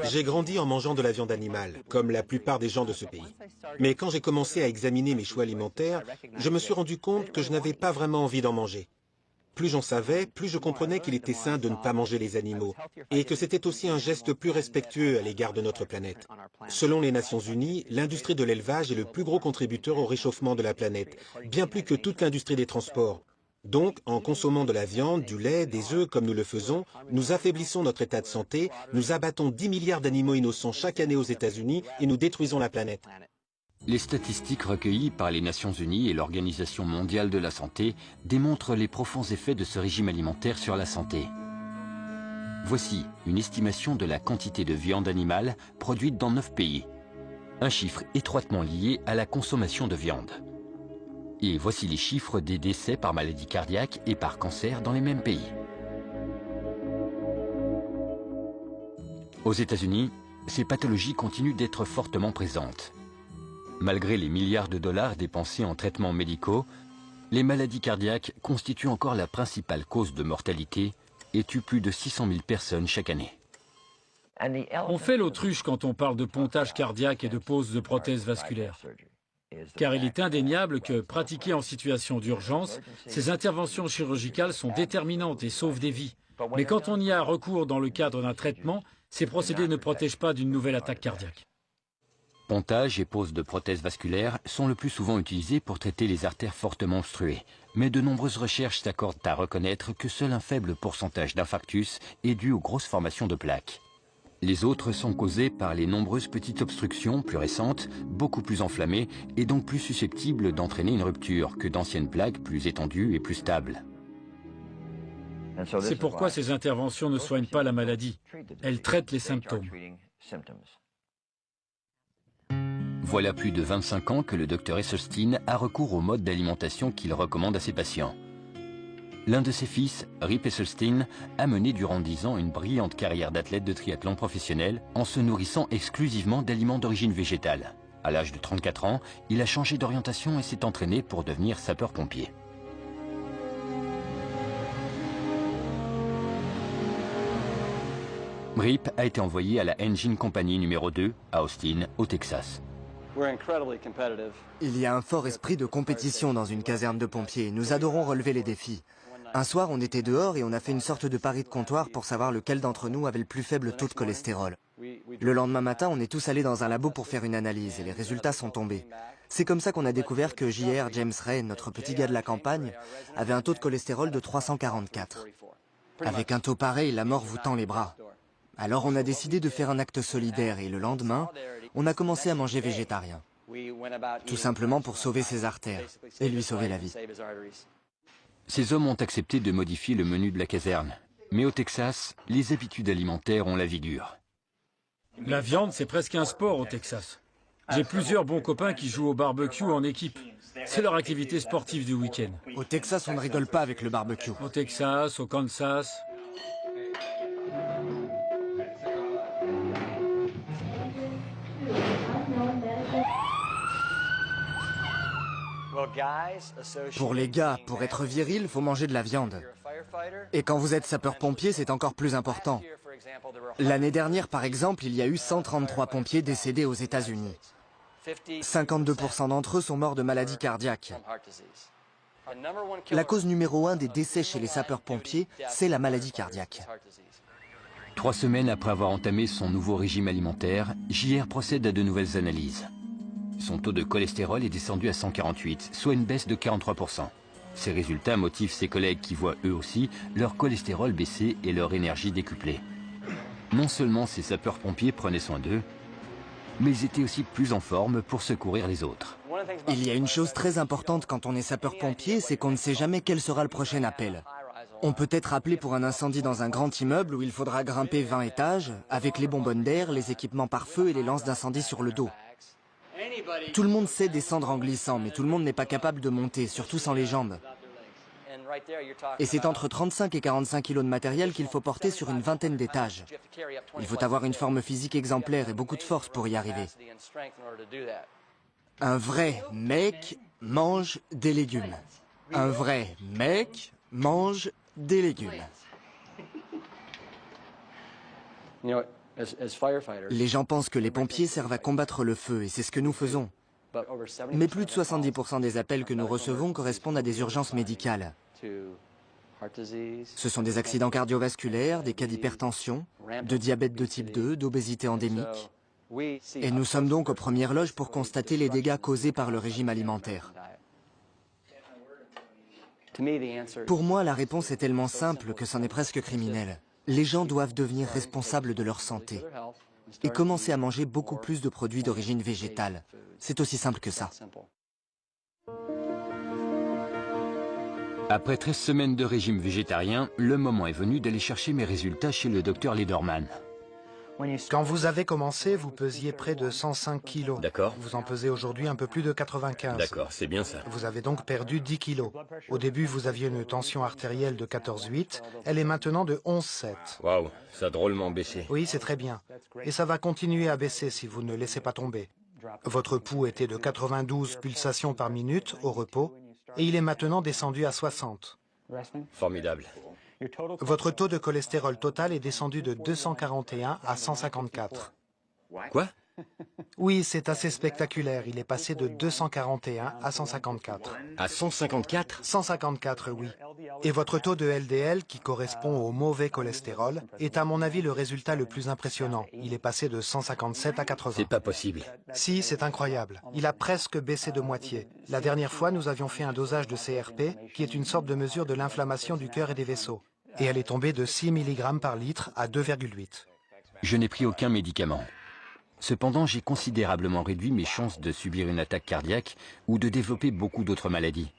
J'ai grandi en mangeant de la viande animale, comme la plupart des gens de ce pays. Mais quand j'ai commencé à examiner mes choix alimentaires, je me suis rendu compte que je n'avais pas vraiment envie d'en manger. Plus j'en savais, plus je comprenais qu'il était sain de ne pas manger les animaux, et que c'était aussi un geste plus respectueux à l'égard de notre planète. Selon les Nations Unies, l'industrie de l'élevage est le plus gros contributeur au réchauffement de la planète, bien plus que toute l'industrie des transports. Donc, en consommant de la viande, du lait, des œufs comme nous le faisons, nous affaiblissons notre état de santé, nous abattons 10 milliards d'animaux innocents chaque année aux États-Unis et nous détruisons la planète. Les statistiques recueillies par les Nations Unies et l'Organisation mondiale de la santé démontrent les profonds effets de ce régime alimentaire sur la santé. Voici une estimation de la quantité de viande animale produite dans 9 pays. Un chiffre étroitement lié à la consommation de viande. Et voici les chiffres des décès par maladie cardiaque et par cancer dans les mêmes pays. Aux États-Unis, ces pathologies continuent d'être fortement présentes. Malgré les milliards de dollars dépensés en traitements médicaux, les maladies cardiaques constituent encore la principale cause de mortalité et tuent plus de 600 000 personnes chaque année. On fait l'autruche quand on parle de pontage cardiaque et de pose de prothèses vasculaires. Car il est indéniable que, pratiquées en situation d'urgence, ces interventions chirurgicales sont déterminantes et sauvent des vies. Mais quand on y a recours dans le cadre d'un traitement, ces procédés ne protègent pas d'une nouvelle attaque cardiaque. Pontage et pose de prothèses vasculaires sont le plus souvent utilisés pour traiter les artères fortement obstruées. Mais de nombreuses recherches s'accordent à reconnaître que seul un faible pourcentage d'infarctus est dû aux grosses formations de plaques. Les autres sont causés par les nombreuses petites obstructions plus récentes, beaucoup plus enflammées et donc plus susceptibles d'entraîner une rupture que d'anciennes plaques plus étendues et plus stables. C'est pourquoi ces interventions ne soignent pas la maladie, elles traitent les symptômes. Voilà plus de 25 ans que le Dr Esselstyn a recours au mode d'alimentation qu'il recommande à ses patients. L'un de ses fils, Rip Esselstyn, a mené durant 10 ans une brillante carrière d'athlète de triathlon professionnel en se nourrissant exclusivement d'aliments d'origine végétale. À l'âge de 34 ans, il a changé d'orientation et s'est entraîné pour devenir sapeur-pompier. Rip a été envoyé à la Engine Company numéro 2 à Austin, au Texas. Il y a un fort esprit de compétition dans une caserne de pompiers. Nous adorons relever les défis. Un soir, on était dehors et on a fait une sorte de pari de comptoir pour savoir lequel d'entre nous avait le plus faible taux de cholestérol. Le lendemain matin, on est tous allés dans un labo pour faire une analyse et les résultats sont tombés. C'est comme ça qu'on a découvert que J.R. James Ray, notre petit gars de la campagne, avait un taux de cholestérol de 344. Avec un taux pareil, la mort vous tend les bras. Alors on a décidé de faire un acte solidaire et le lendemain, on a commencé à manger végétarien. Tout simplement pour sauver ses artères et lui sauver la vie. Ces hommes ont accepté de modifier le menu de la caserne. Mais au Texas, les habitudes alimentaires ont la vie dure. La viande, c'est presque un sport au Texas. J'ai plusieurs bons copains qui jouent au barbecue en équipe. C'est leur activité sportive du week-end. Au Texas, on ne rigole pas avec le barbecue. Au Texas, au Kansas. Pour les gars, pour être viril, faut manger de la viande. Et quand vous êtes sapeur-pompier, c'est encore plus important. L'année dernière, par exemple, il y a eu 133 pompiers décédés aux États-Unis. 52% d'entre eux sont morts de maladies cardiaques. La cause numéro 1 des décès chez les sapeurs-pompiers, c'est la maladie cardiaque. 3 semaines après avoir entamé son nouveau régime alimentaire, J.R. procède à de nouvelles analyses. Son taux de cholestérol est descendu à 148, soit une baisse de 43%. Ces résultats motivent ses collègues qui voient eux aussi leur cholestérol baisser et leur énergie décuplée. Non seulement ces sapeurs-pompiers prenaient soin d'eux, mais ils étaient aussi plus en forme pour secourir les autres. Il y a une chose très importante quand on est sapeur-pompier, c'est qu'on ne sait jamais quel sera le prochain appel. On peut être appelé pour un incendie dans un grand immeuble où il faudra grimper 20 étages, avec les bonbonnes d'air, les équipements pare-feu et les lances d'incendie sur le dos. Tout le monde sait descendre en glissant, mais tout le monde n'est pas capable de monter, surtout sans les jambes. Et c'est entre 35 et 45 kilos de matériel qu'il faut porter sur une vingtaine d'étages. Il faut avoir une forme physique exemplaire et beaucoup de force pour y arriver. Un vrai mec mange des légumes. Un vrai mec mange des légumes. Les gens pensent que les pompiers servent à combattre le feu, et c'est ce que nous faisons. Mais plus de 70% des appels que nous recevons correspondent à des urgences médicales. Ce sont des accidents cardiovasculaires, des cas d'hypertension, de diabète de type 2, d'obésité endémique. Et nous sommes donc aux premières loges pour constater les dégâts causés par le régime alimentaire. Pour moi, la réponse est tellement simple que c'en est presque criminel. Les gens doivent devenir responsables de leur santé et commencer à manger beaucoup plus de produits d'origine végétale. C'est aussi simple que ça. Après 13 semaines de régime végétarien, le moment est venu d'aller chercher mes résultats chez le docteur Lederman. Quand vous avez commencé, vous pesiez près de 105 kilos. D'accord. Vous en pesez aujourd'hui un peu plus de 95. D'accord, c'est bien ça. Vous avez donc perdu 10 kilos. Au début, vous aviez une tension artérielle de 14,8. Elle est maintenant de 11,7. Waouh, ça a drôlement baissé. Oui, c'est très bien. Et ça va continuer à baisser si vous ne laissez pas tomber. Votre pouls était de 92 pulsations par minute au repos et il est maintenant descendu à 60. Formidable. Votre taux de cholestérol total est descendu de 241 à 154. Quoi? Oui, c'est assez spectaculaire. Il est passé de 241 à 154. À 154? 154, oui. Et votre taux de LDL, qui correspond au mauvais cholestérol, est à mon avis le résultat le plus impressionnant. Il est passé de 157 à 80. C'est pas possible. Si, c'est incroyable. Il a presque baissé de moitié. La dernière fois, nous avions fait un dosage de CRP, qui est une sorte de mesure de l'inflammation du cœur et des vaisseaux. Et elle est tombée de 6 mg par litre à 2,8. Je n'ai pris aucun médicament. Cependant, j'ai considérablement réduit mes chances de subir une attaque cardiaque ou de développer beaucoup d'autres maladies.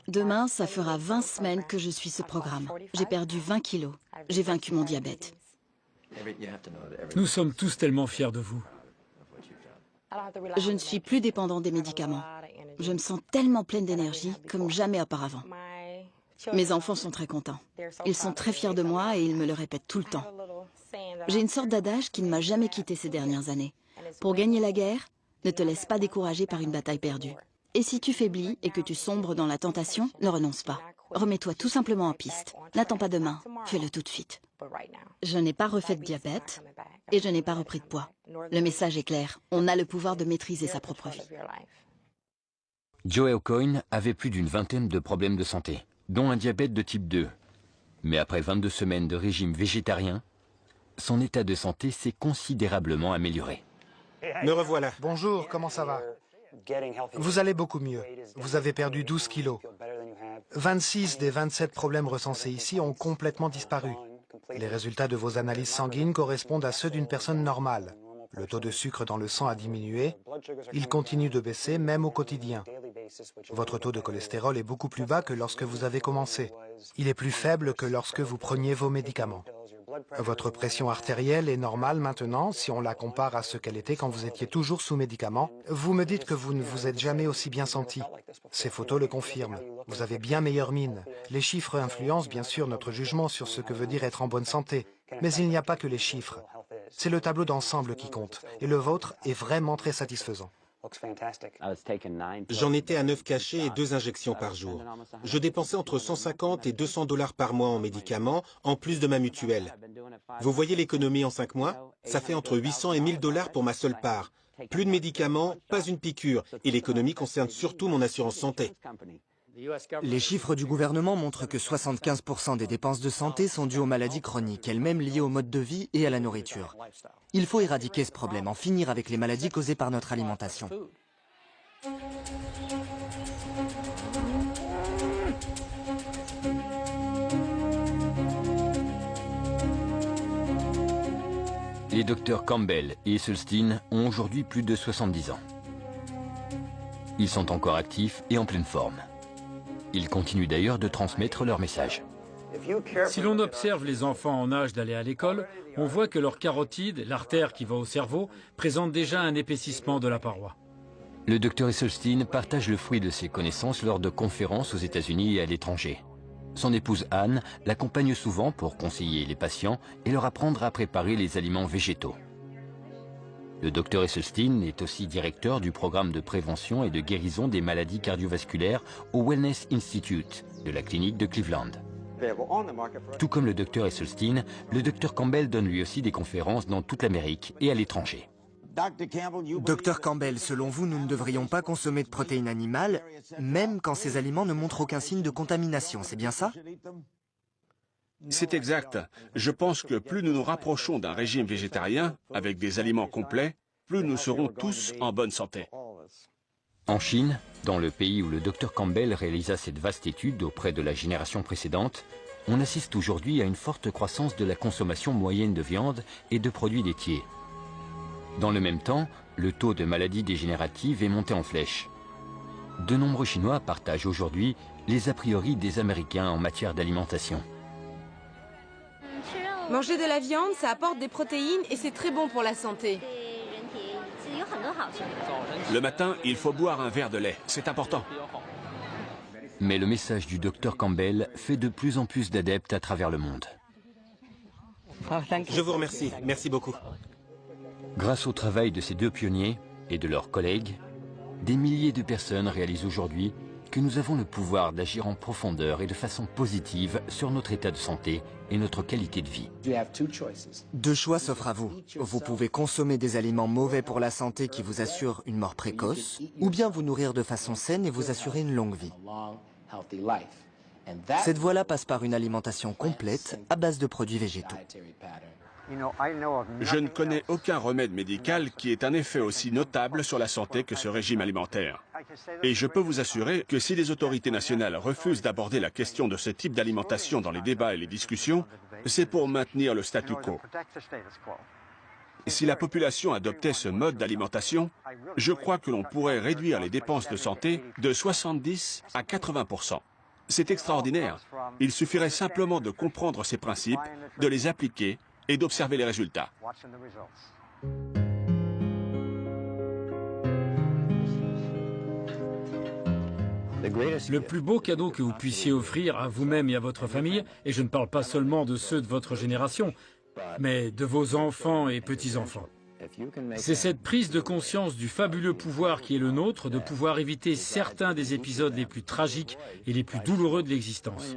Demain, ça fera 20 semaines que je suis ce programme. J'ai perdu 20 kilos. J'ai vaincu mon diabète. Nous sommes tous tellement fiers de vous. Je ne suis plus dépendant des médicaments. Je me sens tellement pleine d'énergie comme jamais auparavant. Mes enfants sont très contents. Ils sont très fiers de moi et ils me le répètent tout le temps. J'ai une sorte d'adage qui ne m'a jamais quitté ces dernières années. Pour gagner la guerre, ne te laisse pas décourager par une bataille perdue. Et si tu faiblis et que tu sombres dans la tentation, ne renonce pas. Remets-toi tout simplement en piste. N'attends pas demain, fais-le tout de suite. Je n'ai pas refait de diabète et je n'ai pas repris de poids. Le message est clair, on a le pouvoir de maîtriser sa propre vie. Joe Aucoin avait plus d'une vingtaine de problèmes de santé, dont un diabète de type 2. Mais après 22 semaines de régime végétarien, son état de santé s'est considérablement amélioré. Me revoilà. Bonjour, comment ça va? Vous allez beaucoup mieux. Vous avez perdu 12 kilos. 26 des 27 problèmes recensés ici ont complètement disparu. Les résultats de vos analyses sanguines correspondent à ceux d'une personne normale. Le taux de sucre dans le sang a diminué. Il continue de baisser, même au quotidien. Votre taux de cholestérol est beaucoup plus bas que lorsque vous avez commencé. Il est plus faible que lorsque vous preniez vos médicaments. Votre pression artérielle est normale maintenant, si on la compare à ce qu'elle était quand vous étiez toujours sous médicaments. Vous me dites que vous ne vous êtes jamais aussi bien senti. Ces photos le confirment. Vous avez bien meilleure mine. Les chiffres influencent bien sûr notre jugement sur ce que veut dire être en bonne santé. Mais il n'y a pas que les chiffres. C'est le tableau d'ensemble qui compte. Et le vôtre est vraiment très satisfaisant. J'en étais à 9 cachets et 2 injections par jour. Je dépensais entre 150 et 200 $ par mois en médicaments, en plus de ma mutuelle. Vous voyez l'économie en 5 mois? Ça fait entre 800 et 1000 $ pour ma seule part. Plus de médicaments, pas une piqûre. Et l'économie concerne surtout mon assurance santé. Les chiffres du gouvernement montrent que 75% des dépenses de santé sont dues aux maladies chroniques, elles-mêmes liées au mode de vie et à la nourriture. Il faut éradiquer ce problème, en finir avec les maladies causées par notre alimentation. Les docteurs Campbell et Esselstyn ont aujourd'hui plus de 70 ans. Ils sont encore actifs et en pleine forme. Ils continuent d'ailleurs de transmettre leur message. Si l'on observe les enfants en âge d'aller à l'école, on voit que leur carotide, l'artère qui va au cerveau, présente déjà un épaississement de la paroi. Le docteur Esselstyn partage le fruit de ses connaissances lors de conférences aux États-Unis et à l'étranger. Son épouse Anne l'accompagne souvent pour conseiller les patients et leur apprendre à préparer les aliments végétaux. Le docteur Esselstyn est aussi directeur du programme de prévention et de guérison des maladies cardiovasculaires au Wellness Institute de la clinique de Cleveland. Tout comme le docteur Esselstyn, le docteur Campbell donne lui aussi des conférences dans toute l'Amérique et à l'étranger. Docteur Campbell, selon vous, nous ne devrions pas consommer de protéines animales, même quand ces aliments ne montrent aucun signe de contamination, c'est bien ça? C'est exact. Je pense que plus nous nous rapprochons d'un régime végétarien, avec des aliments complets, plus nous serons tous en bonne santé. En Chine, dans le pays où le docteur Campbell réalisa cette vaste étude auprès de la génération précédente, on assiste aujourd'hui à une forte croissance de la consommation moyenne de viande et de produits laitiers. Dans le même temps, le taux de maladies dégénératives est monté en flèche. De nombreux Chinois partagent aujourd'hui les a priori des Américains en matière d'alimentation. Manger de la viande, ça apporte des protéines et c'est très bon pour la santé. Le matin, il faut boire un verre de lait. C'est important. Mais le message du docteur Campbell fait de plus en plus d'adeptes à travers le monde. Je vous remercie. Merci beaucoup. Grâce au travail de ces deux pionniers et de leurs collègues, des milliers de personnes réalisent aujourd'hui que nous avons le pouvoir d'agir en profondeur et de façon positive sur notre état de santé et notre qualité de vie. Deux choix s'offrent à vous. Vous pouvez consommer des aliments mauvais pour la santé qui vous assurent une mort précoce, ou bien vous nourrir de façon saine et vous assurer une longue vie. Cette voie-là passe par une alimentation complète à base de produits végétaux. Je ne connais aucun remède médical qui ait un effet aussi notable sur la santé que ce régime alimentaire. Et je peux vous assurer que si les autorités nationales refusent d'aborder la question de ce type d'alimentation dans les débats et les discussions, c'est pour maintenir le statu quo. Si la population adoptait ce mode d'alimentation, je crois que l'on pourrait réduire les dépenses de santé de 70 à 80%. C'est extraordinaire. Il suffirait simplement de comprendre ces principes, de les appliquer et d'observer les résultats. Le plus beau cadeau que vous puissiez offrir à vous-même et à votre famille, et je ne parle pas seulement de ceux de votre génération, mais de vos enfants et petits-enfants, c'est cette prise de conscience du fabuleux pouvoir qui est le nôtre de pouvoir éviter certains des épisodes les plus tragiques et les plus douloureux de l'existence.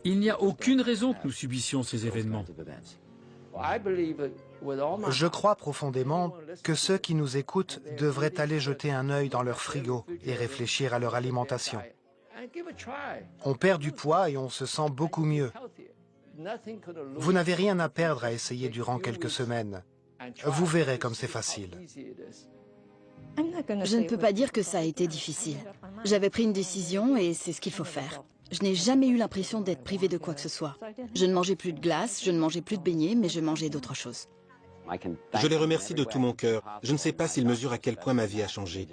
Il n'y a aucune raison que nous subissions ces événements. Je crois profondément que ceux qui nous écoutent devraient aller jeter un œil dans leur frigo et réfléchir à leur alimentation. On perd du poids et on se sent beaucoup mieux. Vous n'avez rien à perdre à essayer durant quelques semaines. Vous verrez comme c'est facile. Je ne peux pas dire que ça a été difficile. J'avais pris une décision et c'est ce qu'il faut faire. Je n'ai jamais eu l'impression d'être privée de quoi que ce soit. Je ne mangeais plus de glace, je ne mangeais plus de beignets, mais je mangeais d'autres choses. Je les remercie de tout mon cœur. Je ne sais pas s'ils mesurent à quel point ma vie a changé.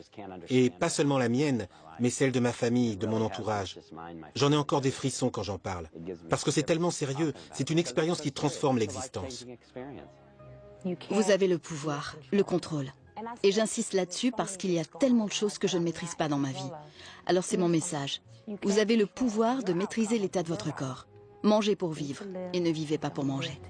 Et pas seulement la mienne, mais celle de ma famille, de mon entourage. J'en ai encore des frissons quand j'en parle. Parce que c'est tellement sérieux, c'est une expérience qui transforme l'existence. Vous avez le pouvoir, le contrôle. Et j'insiste là-dessus parce qu'il y a tellement de choses que je ne maîtrise pas dans ma vie. Alors c'est mon message. Vous avez le pouvoir de maîtriser l'état de votre corps. Mangez pour vivre et ne vivez pas pour manger.